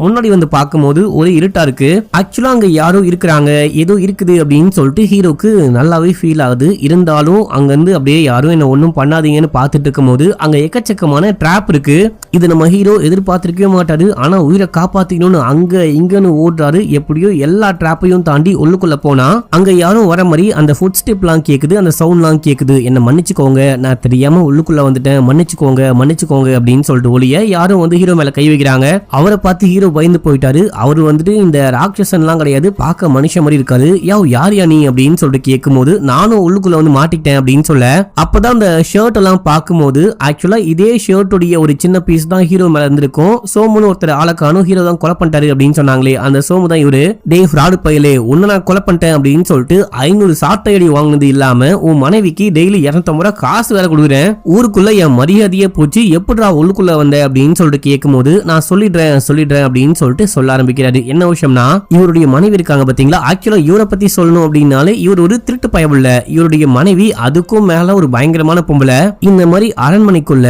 முன்னாடி வந்து பார்க்கும்போது ஒரு இருட்டா இருக்கு. ஆக்சுவலா அங்க யாரோ இருக்கிறாங்க, ஏதோ இருக்குது அப்படின்னு சொல்லிட்டு ஹீரோக்கு நல்லாவே ஃபீல் ஆகுது. இருந்தாலும் அங்க இருந்து அப்படியே யாரும் என்ன ஒன்னும் பண்ணாதீங்கன்னு பார்த்துட்டு இருக்கும் போது அங்க எக்கச்சக்கமான ட்ராப் இருக்கு. இது நம்ம ஹீரோ எதிர்பார்த்திருக்கவே மாட்டாரு. ஆனா உயிரை காப்பாத்திக்கணும்னு அங்க இங்கன்னு ஓடுறாரு. எப்படியோ எல்லா ட்ராப்பையும் தாண்டி உள்ளுக்குள்ள போனா அங்க யாரும் வர மாதிரி அந்த ஃபுட் ஸ்டெப்லாம் கேக்குது, அந்த சவுண்ட்லாம் கேக்குது. என்ன மன்னிச்சுக்கோங்க, நான் தெரியாம உள்ளுக்குள்ள வந்துட்டேன், மன்னிச்சுக்கோங்க மன்னிச்சுக்கோங்க அப்படின்னு சொல்லிட்டு ஒளிய யாரும் வந்து ஹீரோ மேல கை வைக்கிறாங்க. அவரை பார்த்து ஹீரோ பயந்து போயிட்டாரு. அவரு வந்துட்டு இந்த ராட்சசன்லாம் கிடையாது, பார்க்க மனுஷன் மாதிரி இருக்காரு. யார் நீ அப்படின்னு சொல்லிட்டு கேட்கும்போது நானும் உள்ளுக்குள்ள வந்து மாட்டிக்கிட்டேன் அப்படின்னு சொல்ல, அப்பதான் அந்த ஷர்ட் எல்லாம் பார்க்கும்போது ஆக்சுவலா இதே ஷர்ட்டுடைய ஒரு சின்ன பீஸ் தான் ஹீரோ மேல இருந்திருக்கும். சோமுன்னு ஒருத்தர் ஆளக்கானும் ஹீரோ தான் கொலை பண்ணிட்டாரு அப்படின்னு சொன்னாங்களே, அந்த சோமு தான் இவரு. டே ஃப்ராடு பையலே, உன்ன நான் கொலை பண்ணிட்டேன் அப்படின்னு சொல்லிட்டு 500 சாட்டை அடி வாங்கினது இல்லாம உன் மனைவிக்கு டெய்லி 250 ரூபாய் காசு வேலை கொடுக்குறேன், ஊருக்குள்ள என் மரியாதையே போச்சு, எப்படிடா உள்ளுக்குள்ள வந்த அப்படின்னு சொல்லிட்டு கேட்கும்போது நான் சொல்லிடுறேன் அப்படின்னு சொல்லிட்டு சொல்ல ஆரம்பிக்கிறாரு. என்ன விஷயம்னா, இவருடைய மனைவி இருக்காங்க பாத்தீங்களா, ஆக்சுவலா இவரை பத்தி சொல்லணும் அப்படின்னாலே இவர் ஒரு திருட்டு பயவுள்ள, இவருடைய மனைவி அதுக்கும் மேல ஒரு பயங்கரமான பொம்பளை. இந்த மாதிரி அரண்மனைக்குள்ள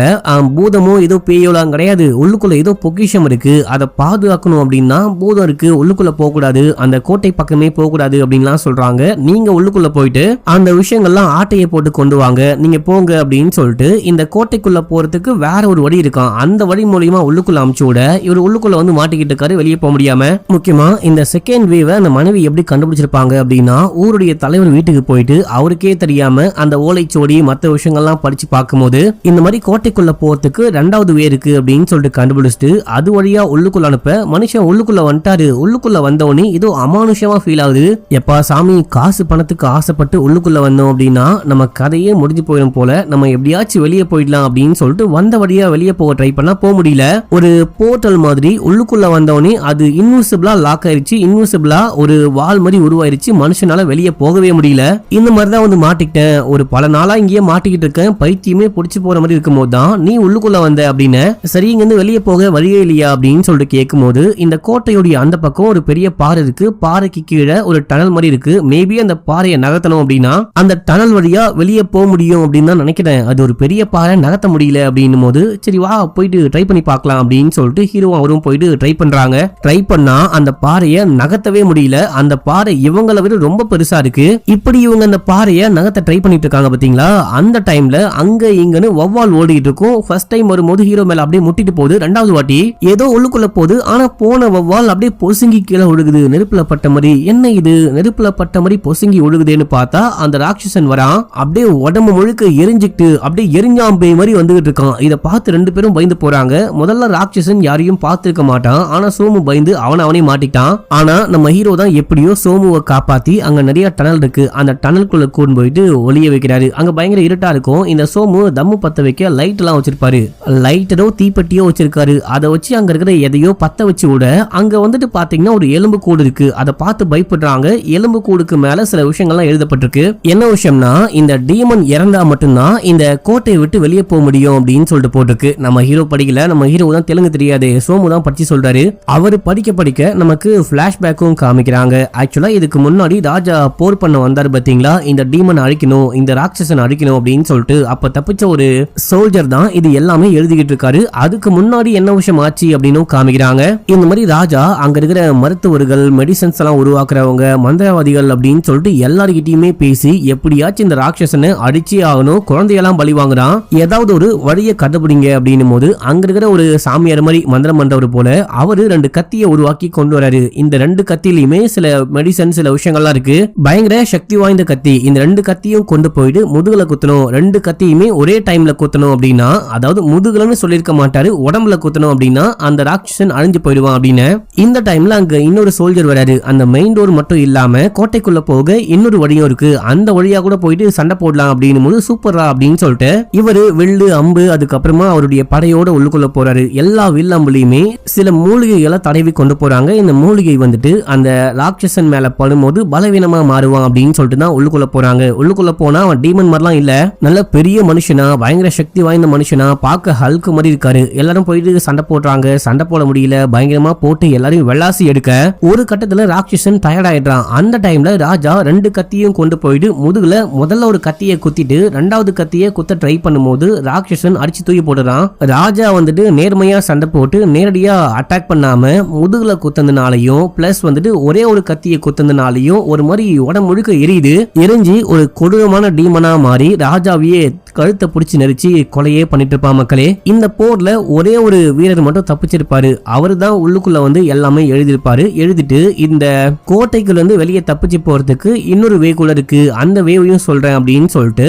பூதமோ ஏதோ பேயோலாம் கிடையாது, உள்ளுக்குள்ள ஏதோ பொக்கிஷம் இருக்கு, அதை பாதுகாக்கணும் அப்படின்னா பூதம் இருக்கு, உள்ளுக்குள்ள போக கூடாது, அந்த கோட்டை பக்கமே போக கூடாது அப்படின்லாம் சொல்றாங்க. நீங்க உள்ளுக்குள்ள போயிட்டு அந்த விஷயங்கள்லாம் ஆட்டையை போட்டு கொண்டு வாங்க, நீங்க போங்க அப்படின்னு சொல்லிட்டு இந்த கோட்டைக்குள்ள போறதுக்கு வேற ஒரு வழி இருக்கான். அந்த வழி மூலியமா உள்ளுக்குள்ள அமுச்சு விட இவர் உள்ளுக்குள்ள வந்து மாட்டிக்கிட்டு இருக்காரு, வெளியே போக முடியாம. முக்கியமா இந்த செகண்ட் வேவ அந்த மனைவி எப்படி கண்டுபிடிச்சிருப்பாங்க அப்படின்னா, ஊருடைய தலைவர் வீட்டுக்கு போயிட்டு அவருக்கே தெரியாம அந்த ஓலைச்சோடி மற்ற விஷயங்கள்லாம் படிச்சு பார்க்கும்போது இந்த மாதிரி கோட்டைக்குள்ள போறதுக்கு 2வது வே இருக்கு அப்படின்னு சொல்லிட்டு கண்டுபிடிச்சிட்டு அது வழியா உள்ளுக்குள்ள அனுப்ப மனுஷன் உள்ளுக்குள்ள வந்துட்டாரு. உள்ளுக்குள்ள வந்தவனே இதோ அமானுஷமா ஃபீல் ஆகுது. எப்பா சாமி, காசு பணத்துக்கு ஆசைப்பட்டு உள்ளுக்குள்ள வந்தோம் அப்படின்னா நம்ம கதையே முடிஞ்சு போயிடும் போல, நம்ம எப்படியாச்சும் வெளியே போயிடலாம் அப்படின்னு சொல்லிட்டு வந்த வழியா வெளியே போக ட்ரை பண்ணா போக முடியல. ஒரு போர்ட்டல் மாதிரி உள்ளுக்குள்ள வந்தவனே அது இன்விசிபிளா லாக் ஆயிருச்சு, இன்விசிபிளா ஒரு வால் மாதிரி உருவாயிருச்சு, மனுஷனால வெளியே போகவே முடியல. இந்த மாதிரி தான் வந்து மாட்டிக்கிட்டேன், ஒரு பல நாளா இங்கேயே மாட்டிக்கிட்டு இருக்கேன், பைத்தியமே பிடிச்சு போற மாதிரி இருக்கும் போது தான் நீ உள்ளுக்குள்ள வந்த அப்படின்னு. சரி, இங்க இருந்து வெளியே போக வழியே இல்லையா அப்படின்னு சொல்லிட்டு கேட்கும்போது இந்த கோட்டையுடைய அந்த பக்கம் ஒரு பெரிய பாறை இருக்கு, பாறைக்கு கீழே ஒரு டனல் மாதிரி இருக்கு. மேபி அந்த பாறையை நகர்த்தணும் அப்படின்னா அந்த டனல் வழியா வெளியே போக முடியும் அப்படின்னு தான் நினைக்கிறேன். அது ஒரு பெரிய பாறை, நகர்த்த முடியல அப்படின்னும் போது சரி வா போயிட்டு ட்ரை பண்ணி பார்க்கலாம் அப்படின்னு சொல்லிட்டு ஹீரோ அவரும் போயிட்டு ட்ரை பண்றாங்க. ட்ரை பண்ணா அந்த பாறையை நகர்த்தவே முடியல. அந்த பாறை இவங்களை விட ரொம்ப பெருசா இருக்கு. இப்படி இவங்க அந்த பாறையை நகர்த்த ட்ரை பண்ணிட்டு இருக்காங்க பாத்தீங்களா. அந்த டைம்ல அங்க இங்கன்னு வவ்வால் ஓடிட்டு இருக்கும். ஃபர்ஸ்ட் டைம் வரும்போது ஹீரோ மேல அப்படியே முட்டிட்டு போகுது. 2வது வாட்டி ஏதோ உள்ளுக்குள்ள போகுது. ஆனா போன வவ்வால் அப்படியே பொசுங்கி கீழே ஒழுகுது, நெருப்புல பட்ட மாதிரி. என்ன இது, நெருப்புல பட்ட மாதிரி பொசுங்கி ஒழுகுதுன்னு பார்த்தா அந்த ராட்சசன் வரான். அப்படியே உடம்பு முழுக்க எரிஞ்சுக்கிட்டு அப்படியே எரிஞ்சாம்பே மாதிரி வந்துகிட்டு இருக்கான். இதை பார்த்து 2 பேரும் பயந்து போறாங்க. முதல்ல ராட்சசன் யாரையும் பார்த்திருக்க மாட்டான், ஆனா சோமு பயந்து அவனே மாட்டிட்டான். ஆனா நம்ம ஹீரோ தான் எப்படியோ சோமுவை காப்பாத்தி அங்க நிறைய டனல் இருக்கு, அந்த டனலுக்குள்ள கூண்டு போயிட்டு ஒளிய வைக்கிறாரு. அங்க பயங்கர இருட்டா இருக்கும். இந்த சோமு தம்மு பத்த வைக்க லைட் எல்லாம் வச்சிருப்பாரு, லைட்டோ தீப்பெட்டியோ வச்சிருக்காரு. அதை வச்சு அங்க இருக்கிற எதையோ பத்த வச்சு விட அங்க வந்துட்டு பாத்தீங்கன்னா ஒரு எலும்பு கூடு இருக்கு. அதை பார்த்து பயப்படுறாங்க. எலும்பு கூடுக்கு மேல சில விஷயங்கள்லாம் எழுதப்பட்டிருக்கு. என்ன விஷயம்னா, இந்த டீமன் இறந்தா மட்டும்தான் இந்த கோட்டையை விட்டு வெளியே போக முடியும் அப்படின்னு சொல்லிட்டு போட்டிருக்கு. நம்ம ஹீரோ படிக்கல, நம்ம ஹீரோ தான் தெலுங்கு தெரியாது, சோமு தான் படிச்சு சொல்றாரு. அவரு படிக்க படிக்க நமக்கு பிளாஷ்பேக்கும் காமிக்கிறாங்க. ஆக்சுவலா இதுக்கு முன்னாடி ராஜா போர் பண்ண வந்தாரு பாத்தீங்களா, இந்த டீமன் அழிக்கணும், இந்த ராட்சசன் அழிக்கணும் அப்படின்னு சொல்லிட்டு. அப்ப தப்பிச்ச ஒரு சோல்ஜர் தான் இது எல்லாமே எழுதிக்கிட்டு இருக்காரு. அதுக்கு முன்னாடி என்ன விஷயம் ஆச்சு அப்படின்னு காமிக்கிறாங்க. இந்த மாதிரி ராஜா அங்க இருக்கிற மருத்துவர்கள், மெடிசன்ஸ் எல்லாம் உருவாக்குறவங்க, மந்திரவாதிகள் அப்படின்னு சொல்லிட்டு எல்லார்கிட்டயுமே பேசி எப்படியாச்சும் இந்த ராட்சசனை அடிச்சே ஆகணும், குழந்தையெல்லாம் பலி வாங்குறான், ஏதாவது ஒரு வழியை கண்டுபிடிங்க அப்படின்னும் போது அங்க இருக்கிற ஒரு சாமியார் மாதிரி மந்திரம் பண்றவர் போல அவரு 2 கத்தியை உருவாக்கி கொண்டு வராரு. இந்த 2 கத்தியிலுமே சில மெடிசன், சில விஷயங்கள்லாம் இருக்கு. பயங்கர சக்தி வாய்ந்த கத்தி. இந்த 2 கத்தியும் கொண்டு போயிட்டு முதுகுல குத்தணும். 2 கத்தியுமே ஒரே டைம்ல குத்தணும் அப்படின்னா, அதாவது முதுகுலன்னு சொல்லிருக்க மாட்டாரு, உடம்புல குத்தணும் அப்படின்னா அந்த ராட்சசன் அழிஞ்சு போயிடுவான் அப்படின்னு. இந்த டைம்ல அங்க இன்னொரு சோல்ஜர் வராரு. அந்த மெயின் டோர் மட்டும் இல்லாம கோட்டைக்குள்ள போக இன்னொரு வழியும் இருக்கு, அந்த வழியா கூட போயிட்டு சண்டை போடலாம் அப்படின்னு போது சூப்பரா அப்படின்னு சொல்லிட்டு இவரு வில்லு, அம்பு, அதுக்கப்புறமா அவருடைய படையோட உள்ளுக்குள்ள போறாரு. எல்லா வில் அம்புலையுமே சில மூலிகைகளை தடவி கொண்டு போறாங்க. இந்த மூலிகை வந்துட்டு அந்த ராட்சசன் மேல படும்போது பலவீனமா மாறுவான் அப்படின்னு சொல்லிட்டு தான் உள்ளுக்குள்ள போறாங்க. உள்ளுக்குள்ள போனா அவன் டீமன் மாதிரிலாம் இல்ல, நல்ல பெரிய மனுஷனா, பயங்கர சக்தி வாய்ந்த மனுஷனா, பார்க்க ஹல்க் மாதிரி இருக்காரு. எல்லாரும் போயிட்டு சண்டை போடுறாங்க. சண்டை போட முடியல, பயங்கரமா போட்டு எல்லாரையும் வெள்ளாசி எடுக்க ஒரு கட்டத்துல ராட்சசன் டயர்ட் ஆயிடுறான். அந்த டைம்ல ராஜா 2 கத்தியும் கொண்டு போயிட்டு முதுகுல முதல்ல ஒரு கத்தியை குத்திட்டு 2வது கத்தியை குத்த ட்ரை பண்ணும்போது ராட்சசன் அடிச்சு தூக்கி போடுறான். ராஜா வந்துட்டு நேர்மையா சண்டை போட்டு நேரடியா அட்டாக் பண்ணாம முதுகுல குத்ததுனாலையும் பிளஸ் வந்துட்டு ஒரே ஒரு கத்தியை குத்ததுனாலையும் ஒரு மாதிரி உடம்பு முழுக்க எரியுது. எரிஞ்சு ஒரு கொடூரமான டீமனா மாறி ராஜாவையே கழுத்தை பிடிச்சி நெரிச்சு கொலையே பண்ணிட்டு இருப்பான். மக்களே, இந்த போர்ல ஒரே ஒரு வீரர் மட்டும் தப்பிச்சிருப்பாரு. அவரு தான் உள்ளுக்குள்ள வந்து எல்லாமே எழுதிருப்பாரு. எழுதிட்டு இந்த கோட்டைக்குள்ள இருந்து வெளியே தப்பிச்சு போறதுக்கு இன்னொரு வேக்குள்ள இருக்கு, அந்த வேவையும் சொல்றேன் அப்படின்னு சொல்லிட்டு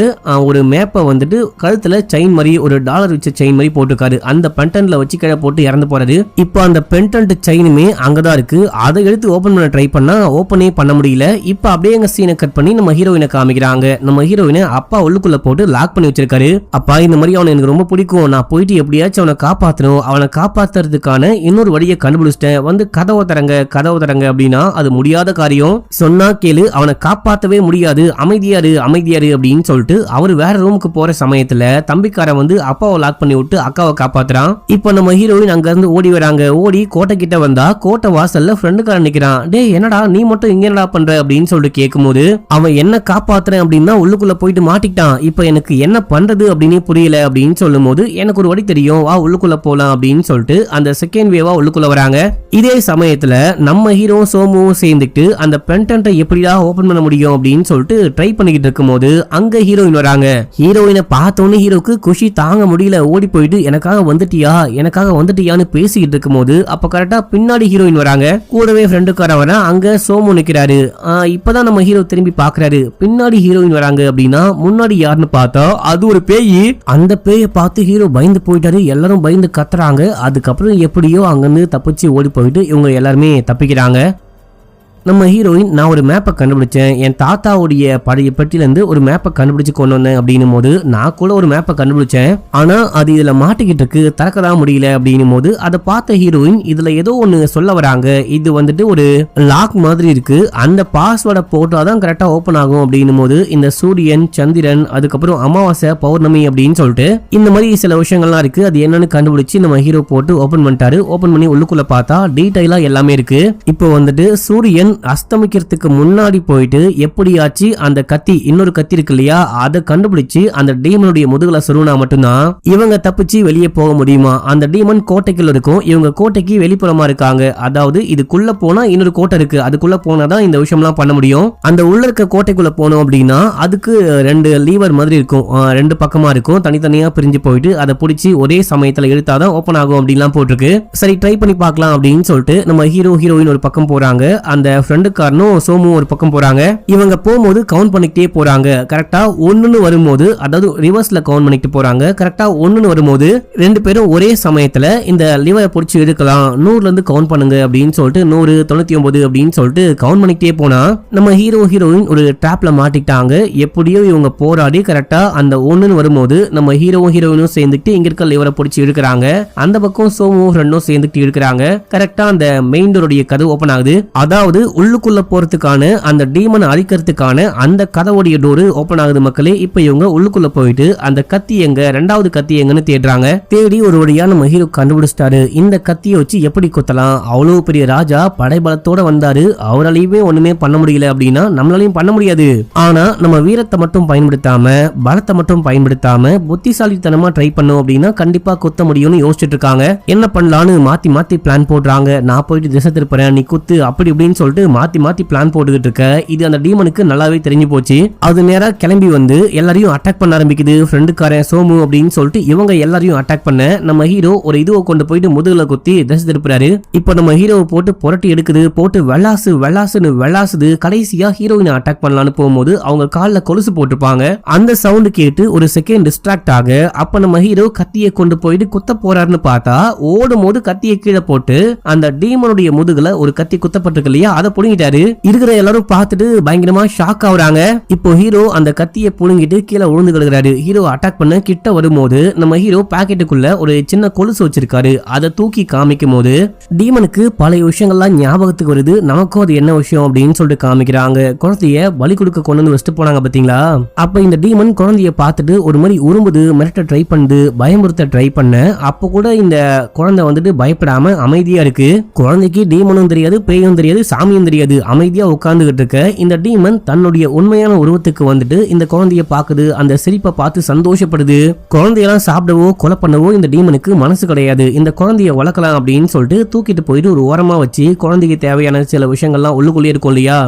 ஒரு மேப்பை வந்துட்டு கழுத்துல செயின் மாதிரி ஒரு டாலர் வச்ச செயின் மாதிரி போட்டுருக்காரு. அந்த பென்டன்ட்ல வச்சு கீழே போட்டு இறந்து போறாரு. இப்போ அந்த பென்டன்ட் செயினுமே அங்கதான் இருக்கு. அதை எடுத்து ஓபன் பண்ண ட்ரை பண்ணா ஓபனே பண்ண முடியல. இப்போ அப்படியே எங்க சீனை கட் பண்ணி நம்ம ஹீரோயினை காமிக்கிறாங்க. நம்ம ஹீரோயினை அப்பா உள்ளுக்குள்ள போட்டு லாக் பண்ணி வச்சிருக்காரு. அப்பா, இந்த மாதிரி அவனை எனக்கு ரொம்ப பிடிக்கும், நான் போயிட்டு எப்படியாச்சும் அவனை காப்பாற்றணும், அவனை காப்பாத்துறதுக்கான இன்னொரு வழியை கண்டுபிடிச்சிட்டேன், வந்து கதவை தரங்க அப்படின்னா அது முடியாத காரியம், சொன்னா கேளு, அவனை காப்பாற்றவே முடியாது, அமைதியாரு அப்படின்னு சொல்லிட்டு அவரு வேற ரூமுக்கு போற சமயத்துல தம்பிக்காரன் வந்து அப்பாவை லாக் பண்ணி விட்டு அக்காவை காப்பாத்துறான். இப்ப நம்ம ஹீரோயின் அங்க இருந்து ஓடி வராங்க. ஓடி கோட்டை கிட்ட வந்தா கோட்டை வாசல்ல ஃப்ரெண்டுக்காரன் நிக்கிறான். டே, என்னடா நீ மட்டும் இங்க என்னடா பண்ற அப்படின்னு சொல்லிட்டு கேட்கும்போது அவன் என்ன காப்பாத்துறேன் அப்படின்னா உள்ளுக்குள்ள போயிட்டு மாட்டிக்கிட்டான். இப்ப எனக்கு என்ன பண்றது அப்படின்னு புரியல அப்படின்னு சொல்லும் போது எனக்கு ஒரு வழி தெரியும், வா உள்ளுக்குள்ள போலாம் அப்படின்னு சொல்லிட்டு அந்த செகண்ட் வேவா உள்ளுக்குள்ள வராங்க. இதே சமயத்துல நம்ம ஹீரோ சோமுவும் சேர்ந்துட்டு அந்த பென்டன்ட்டை எப்படிடா ஓபன் பண்ண முடியும் அப்படின்னு சொல்லிட்டு ட்ரை பண்ணிக்கிட்டு இருக்கும்போது அங்க ஹீரோயின் வராங்க. ஹீரோயினை பார்த்தோன்னு ஹீரோக்கு குஷி தாங்க முடியல. ஓடி போயிட்டு எனக்காக வந்துட்டியான்னு பேசிக்கிட்டு இருக்கும்போது அப்ப கரெக்டா பின்னாடி ஹீரோயின் வராங்க. கூடவே ஃப்ரெண்டுக்காரன் வர அங்க சோமு நிக்கிறாரு. இப்பதான் நம்ம ஹீரோ திரும்பி பாக்குறாரு. பின்னாடி ஹீரோயின் வராங்க அப்படின்னா முன்னாடி யாருன்னு பார்த்தா அது ஒரு பேய். அந்த பேயை பார்த்து ஹீரோ பயந்து போயிட்டாரு. எல்லாரும் பயந்து கத்துறாங்க. அதுக்கப்புறம் எப்படியோ அங்கிருந்து தப்பிச்சு ஓடி போயிட்டு இவங்க எல்லாருமே தப்பிக்கிறாங்க. நம்ம ஹீரோயின் நான் ஒரு மேப்பை கண்டுபிடிச்சேன், என் தாத்தாவுடைய பழைய பெட்டியிலேருந்து ஒரு மேப்பை கண்டுபிடிச்சு கொண்டு வந்தேன் அப்படின்னும் போது நான் கூட ஒரு மேப்பை கண்டுபிடிச்சேன், ஆனா அது இதுல மாட்டிக்கிட்டு இருக்கு, திறக்கதான் முடியல அப்படின்னும் போது அதை பார்த்த ஹீரோயின் இதுல ஏதோ ஒண்ணு சொல்ல வராங்க. இது வந்துட்டு ஒரு லாக் மாதிரி இருக்கு, அந்த பாஸ்வேர்டை போட்டாதான் கரெக்டா ஓபன் ஆகும் அப்படின்னும் போது இந்த சூரியன், சந்திரன், அதுக்கப்புறம் அமாவாசை, பௌர்ணமி அப்படின்னு சொல்லிட்டு இந்த மாதிரி சில விஷயங்கள்லாம் இருக்கு. அது என்னன்னு கண்டுபிடிச்சு நம்ம ஹீரோ போட்டு ஓபன் பண்ணிட்டாரு. ஓபன் பண்ணி உள்ளுக்குள்ள பார்த்தா டீடைலா எல்லாமே இருக்கு. இப்போ வந்துட்டு சூரியன் அஸ்தமிக்கிறதுக்கு முன்னாடி போயிட்டு எப்படியாச்சு அந்த கத்தி, இன்னொரு கத்தி இருக்கு இல்லையா, அதை கண்டுபிடிச்சு அந்த டீமனுடைய முதுகுல சொருனா மட்டும்தான் இவங்க தப்பிச்சு வெளியே போக முடியுமா. அந்த டீமன் கோட்டைக்குள்ள இருக்கும், இவங்க கோட்டைக்கு வெளிப்புறமா இருக்காங்க. அதாவது இதுக்குள்ள போனா இன்னொரு கோட்டை இருக்கு, அதுக்குள்ள போனாதான் இந்த விஷயம்லாம் பண்ண முடியும். அந்த உள்ள இருக்க கோட்டைக்குள்ள போனோம் அப்படின்னா அதுக்கு 2 லீவர் மாதிரி இருக்கும், 2 பக்கமா இருக்கும், தனித்தனியா பிரிஞ்சு போயிட்டு அதை பிடிச்சி ஒரே சமயத்துல இழுத்தாதான் ஓபன் ஆகும் அப்படின்லாம் போட்டிருக்கு. சரி, ட்ரை பண்ணி பார்க்கலாம் அப்படின்னு சொல்லிட்டு நம்ம ஹீரோயின் ஒரு பக்கம் போறாங்க, அந்த ஃப்ரெண்டுக்காரனும் சோமு ஒரு பக்கம் போறாங்க. இவங்க போகும்போது கவுண்ட் பண்ணிக்கிட்டே போறாங்க. கரெக்டா 1ன்னு வரும்போது, அதாவது ரிவர்ஸ்ல கவுண்ட் பண்ணிட்டு போறாங்க. கரெக்டா 1ன்னு வரும்போது 2 பேரும் ஒரே சமயத்துல இந்த லிவரை பிடிச்சி எடுக்கலாம், 100ல இருந்து கவுண்ட் பண்ணுங்க அப்படின்னு சொல்லிட்டு 100, 99 அப்படின்னு சொல்லிட்டு கவுண்ட் பண்ணிக்கிட்டே போனா நம்ம ஹீரோயின் ஒரு ட்ராப்ல மாட்டிக்கிட்டாங்க. எப்படியோ இவங்க போராடி கரெக்டா அந்த 1ன்னு வரும்போது நம்ம ஹீரோயினும் சேர்ந்துட்டு இங்க இருக்க லிவரை பிடிச்சி எடுக்கிறாங்க. அந்த பக்கம் சோமு ஃப்ரெண்டும் சேர்ந்துட்டு எடுக்கிறாங்க. கரெக்டா அந்த மெயின் டோருடைய கதவு ஓபன் ஆகுது. அதாவது உள்ளுக்குள்ள போறதுக்கான அந்த டீமனை அழிக்கிறதுக்கான அந்த கதவுடைய டோரு ஓபன் ஆகுது. மக்களே, இப்ப இவங்க உள்ளுக்குள்ள போயிட்டு அந்த கத்தி எங்க, 2வது கத்தி எங்கன்னு தேடுறாங்க. தேடி ஒரு வழியா நம்ம ஹீரோ கண்டுபிடிச்சிட்டாரு. இந்த கத்தியை வச்சு எப்படி குத்தலாம், அவ்வளவு பெரிய ராஜா படைபலத்தோட வந்தாரு, அவராலையுமே ஒண்ணுமே பண்ண முடியல அப்படின்னா நம்மளாலையும் பண்ண முடியாது. ஆனா நம்ம வீரத்தை மட்டும் பயன்படுத்தாம, பலத்தை மட்டும் பயன்படுத்தாம புத்திசாலித்தனமா ட்ரை பண்ணோம் அப்படின்னா கண்டிப்பா குத்த முடியும்னு யோசிச்சுட்டு இருக்காங்க. என்ன பண்ணலான்னு மாத்தி மாத்தி பிளான் போடுறாங்க. நான் போயிட்டு திசை திருப்புறேன், நீ குத்து, அப்படி இப்படின்னு சொல்லிட்டு மாத்தி மாத்தி பிளான் போட்டுக்கிட்டு இருக்க. இது அந்த டீமனுக்கு நல்லாவே தெரிஞ்சு போச்சு. அது நேரா கிளம்பி வந்து எல்லாரையும் அட்டாக் பண்ண ஆரம்பிக்குது. ஃப்ரெண்டுக்காரன் சோமு அப்படின்னு சொல்லிட்டு இவங்க எல்லாரையும் அட்டாக் பண்ண நம்ம ஹீரோ ஒரு இதுவை கொண்டு போயிட்டு முதுகுல குத்தி திசை திருப்புறாரு. இப்போ நம்ம ஹீரோவை போட்டு புரட்டி எடுக்குது, போட்டு வெள்ளாசுது. கடைசியா ஹீரோயினை அட்டாக் பண்ணலான்னு போகும்போது அவங்க கால்ல கொலுசு போட்டுப்பாங்க. அந்த சவுண்ட் கேட்டு ஒரு செகண்ட் டிஸ்ட்ராக்ட் ஆக அப்ப நம்ம ஹீரோ கத்தியை கொண்டு போயிட்டு குத்த போறாருன்னு பார்த்தா ஓடும் போது கத்தியை கீழே போட்டு அந்த டீமனுடைய முதுகுல ஒரு கத்தி குத்தப்பட்டிருக்கு இல்லையா, அதை அதை புடுங்கிட்டாரு. இருக்கிற எல்லாரும் பார்த்துட்டு பயங்கரமா ஷாக் ஆகுறாங்க. இப்போ ஹீரோ அந்த கத்தியை புடுங்கிட்டு கீழே விழுந்து கிடக்குறாரு. ஹீரோ அட்டாக் பண்ண கிட்ட வரும்போது நம்ம ஹீரோ பாக்கெட்டுக்குள்ள ஒரு சின்ன கொலுசு வச்சிருக்காரு. அதை தூக்கி காமிக்கும் போது டீமனுக்கு பழைய விஷயங்கள்லாம் ஞாபகத்துக்கு வருது. நமக்கும் அது என்ன விஷயம் அப்படின்னு சொல்லிட்டு காமிக்கிறாங்க. குழந்தைய பலி கொடுக்க கொண்டு வந்து வச்சுட்டு போனாங்க பாத்தீங்களா. அப்ப இந்த டீமன் குழந்தைய பார்த்துட்டு ஒரு மாதிரி உரும்புது, மிரட்ட ட்ரை பண்ணுது, பயமுறுத்த ட்ரை பண்ண. அப்ப கூட இந்த குழந்தை வந்துட்டு பயப்படாம அமைதியா இருக்கு. குழந்தைக்கு டீமனும் தெரியாது, பேயும் தெரியாது, சாமியும் தெரியாது. அமைதியா உட்கார்ந்துகிட்டு இருக்க இந்த டீமன் தன்னுடைய உண்மையான உருவத்துக்கு வந்துட்டு இந்த குழந்தைய பாக்குது. அந்த சிரிப்பை பார்த்து சந்தோஷப்படுது. குழந்தையெல்லாம் சாப்பிடவோ கொலை பண்ணவோ இந்த டீமனுக்கு மனசு கிடையாது. இந்த குழந்தைய வளர்க்கலாம் அப்படின்னு சொல்லிட்டு தூக்கிட்டு போயிட்டு ஒரு ஓரமா வச்சு குழந்தைக்கு தேவையான சில விஷயங்கள்லாம் உள்ளுக்குள்ளே இருக்கும் இல்லையா,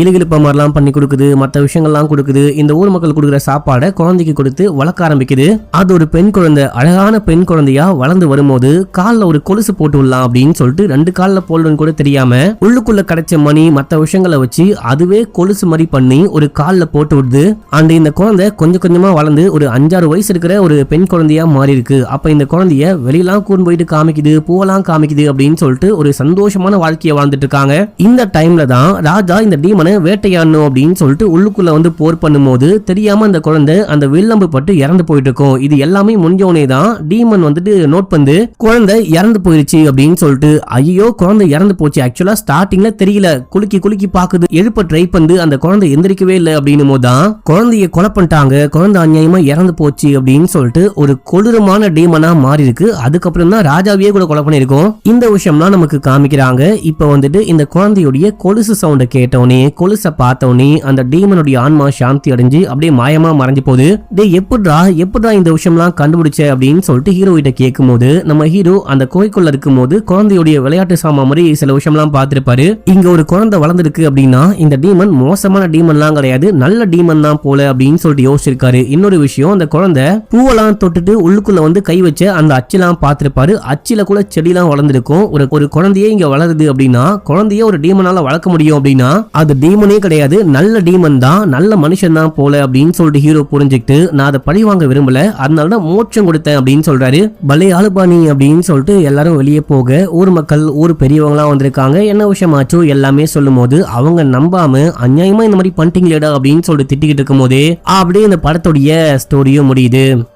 இழுகிழுப்ப மாதிரிலாம் பண்ணி கொடுக்குது, மற்ற விஷயங்கள்லாம் கொடுக்குது. இந்த ஊர் மக்கள் கொடுக்குற சாப்பாடை குழந்தைக்கு கொடுத்து வளர்க்க ஆரம்பிக்குது. அது ஒரு பெண் குழந்தை, அழகான பெண் குழந்தையா வளர்ந்து வரும்போது காலில் ஒரு கொலுசு போட்டு விடலாம் அப்படின்னு சொல்லிட்டு 2 காலில் போடுன்னு கூட தெரியாம உள்ளுக்குள்ள கிடைச்ச மணி மற்ற விஷயங்களை வச்சு அதுவே கொலுசு மாதிரி பண்ணி ஒரு காலில் போட்டு விடுது. அண்ட் இந்த குழந்தை கொஞ்சம் கொஞ்சமா வளர்ந்து ஒரு 5-6 வயசு இருக்கிற ஒரு பெண் குழந்தையா மாறி இருக்கு. அப்ப இந்த குழந்தைய வெளியெல்லாம் கூண்டு போயிட்டு காமிக்குது, பூவெல்லாம் காமிக்குது அப்படின்னு சொல்லிட்டு ஒரு சந்தோஷமான வாழ்க்கையை வாழ்ந்துட்டு இருக்காங்க. இந்த டைம்ல தான் ராஜா இந்த டீமனை வேட்டையாடணும் அப்படின்னு சொல்லிட்டு உள்ளுக்குள்ள வந்து போர் பண்ணும்போது தெரியாம அந்த குழந்தை அந்த வில்லம்பு பட்டு இறந்து போயிட்டு இருக்கும். இது எல்லாமே முடிஞ்சோனே தான் டீமன் வந்துட்டு நோட் பண்ணி குழந்தை இறந்து போயிருச்சு அப்படின்னு சொல்லிட்டு, ஐயோ குழந்தை இறந்து போச்சு. ஆக்சுவலா ஸ்டார்டிங்ல தெரியல, குலுக்கி குலுக்கி பாக்குது, எழுப்ப ட்ரை பண்ணு, அந்த குழந்தை எந்திரிக்கவே இல்லை அப்படின்னு போதுதான் குழந்தைய கொலை பண்ணிட்டாங்க, குழந்தை அநியாயமா இறந்து போச்சு அப்படின்னு சொல்லிட்டு ஒரு கொடூரமான டீமனா மாறி இருக்கு. அதுக்கப்புறம் தான் ராஜாவையே கூட கொலை பண்ணிருக்கோம். இந்த விஷயம்லாம் நமக்கு காமிக்கிறாங்க. இப்ப வந்துட்டு இந்த குழந்தையுடைய கொலுசு சவுண்ட கேட்டோனே, கொலுசை பார்த்தோனே அந்த டீமனுடைய ஆன்மா சாந்தி அடைஞ்சு அப்படியே மாயமா மறைஞ்சு போகுது. எப்படிடா இந்த விஷயம்லாம் கண்டுபிடிச்ச அப்படின்னு சொல்லிட்டு ஹீரோ கிட்ட கேட்கும் போது நம்ம ஹீரோ அந்த கோய்க்குள்ள இருக்கும் போது குழந்தையுடைய விளையாட்டு சாமா மாதிரி சில விஷயம்லாம் பார்த்திருப்பாரு. இங்க ஒரு குழந்தை வளர்ந்துருக்கு அப்படின்னா இந்த டீமன் மோசமான டீமன்லாம் கிடையாது, நல்ல டீமன் தான் போல அப்படின்னு சொல்லிட்டு யோசிச்சிருக்காரு. இன்னொரு விஷயம், அந்த குழந்தை பூவெல்லாம் தொட்டுட்டு உள்ளுக்குள்ள வந்து கை வச்ச அந்த அச்செல்லாம் பார்த்திருப்பாரு. அச்சில கூட செடியெல்லாம் வளர்ந்துருக்கும். ஒரு குழந்தையே இங்க வளருது அப்படின்னா குழந்தைய ஒரு டீமனால வளர்க்க முடியும் அப்படின்னா அது டீமனே கிடையாது, நல்ல டீமன் தான், நல்ல மனுஷன் தான் போல அப்படின்னு சொல்லிட்டு ஹீரோ புரிஞ்சுக்கிட்டு நான் அதை பழி வாங்க விரும்பல, அதனாலதான் மோட்சம் கொடுத்தேன் அப்படின்னு சொல்றாரு. பலே ஆளுபாணி அப்படின்னு சொல்லிட்டு எல்லாரும் வெளியே போக ஊர் மக்கள் ஊர் பெரியவங்களா வந்திருக்காங்க. என்ன விஷயமாச்சோ எல்லாமே சொல்லும் போது அவங்க நம்பாம அநியாயமா இந்த மாதிரி பண்ணிட்டீங்களேடா அப்படின்னு சொல்லிட்டு திட்டிக்கிட்டு இருக்கும் போதே அப்படியே இந்த படத்துடைய ஸ்டோரியும் முடியுது.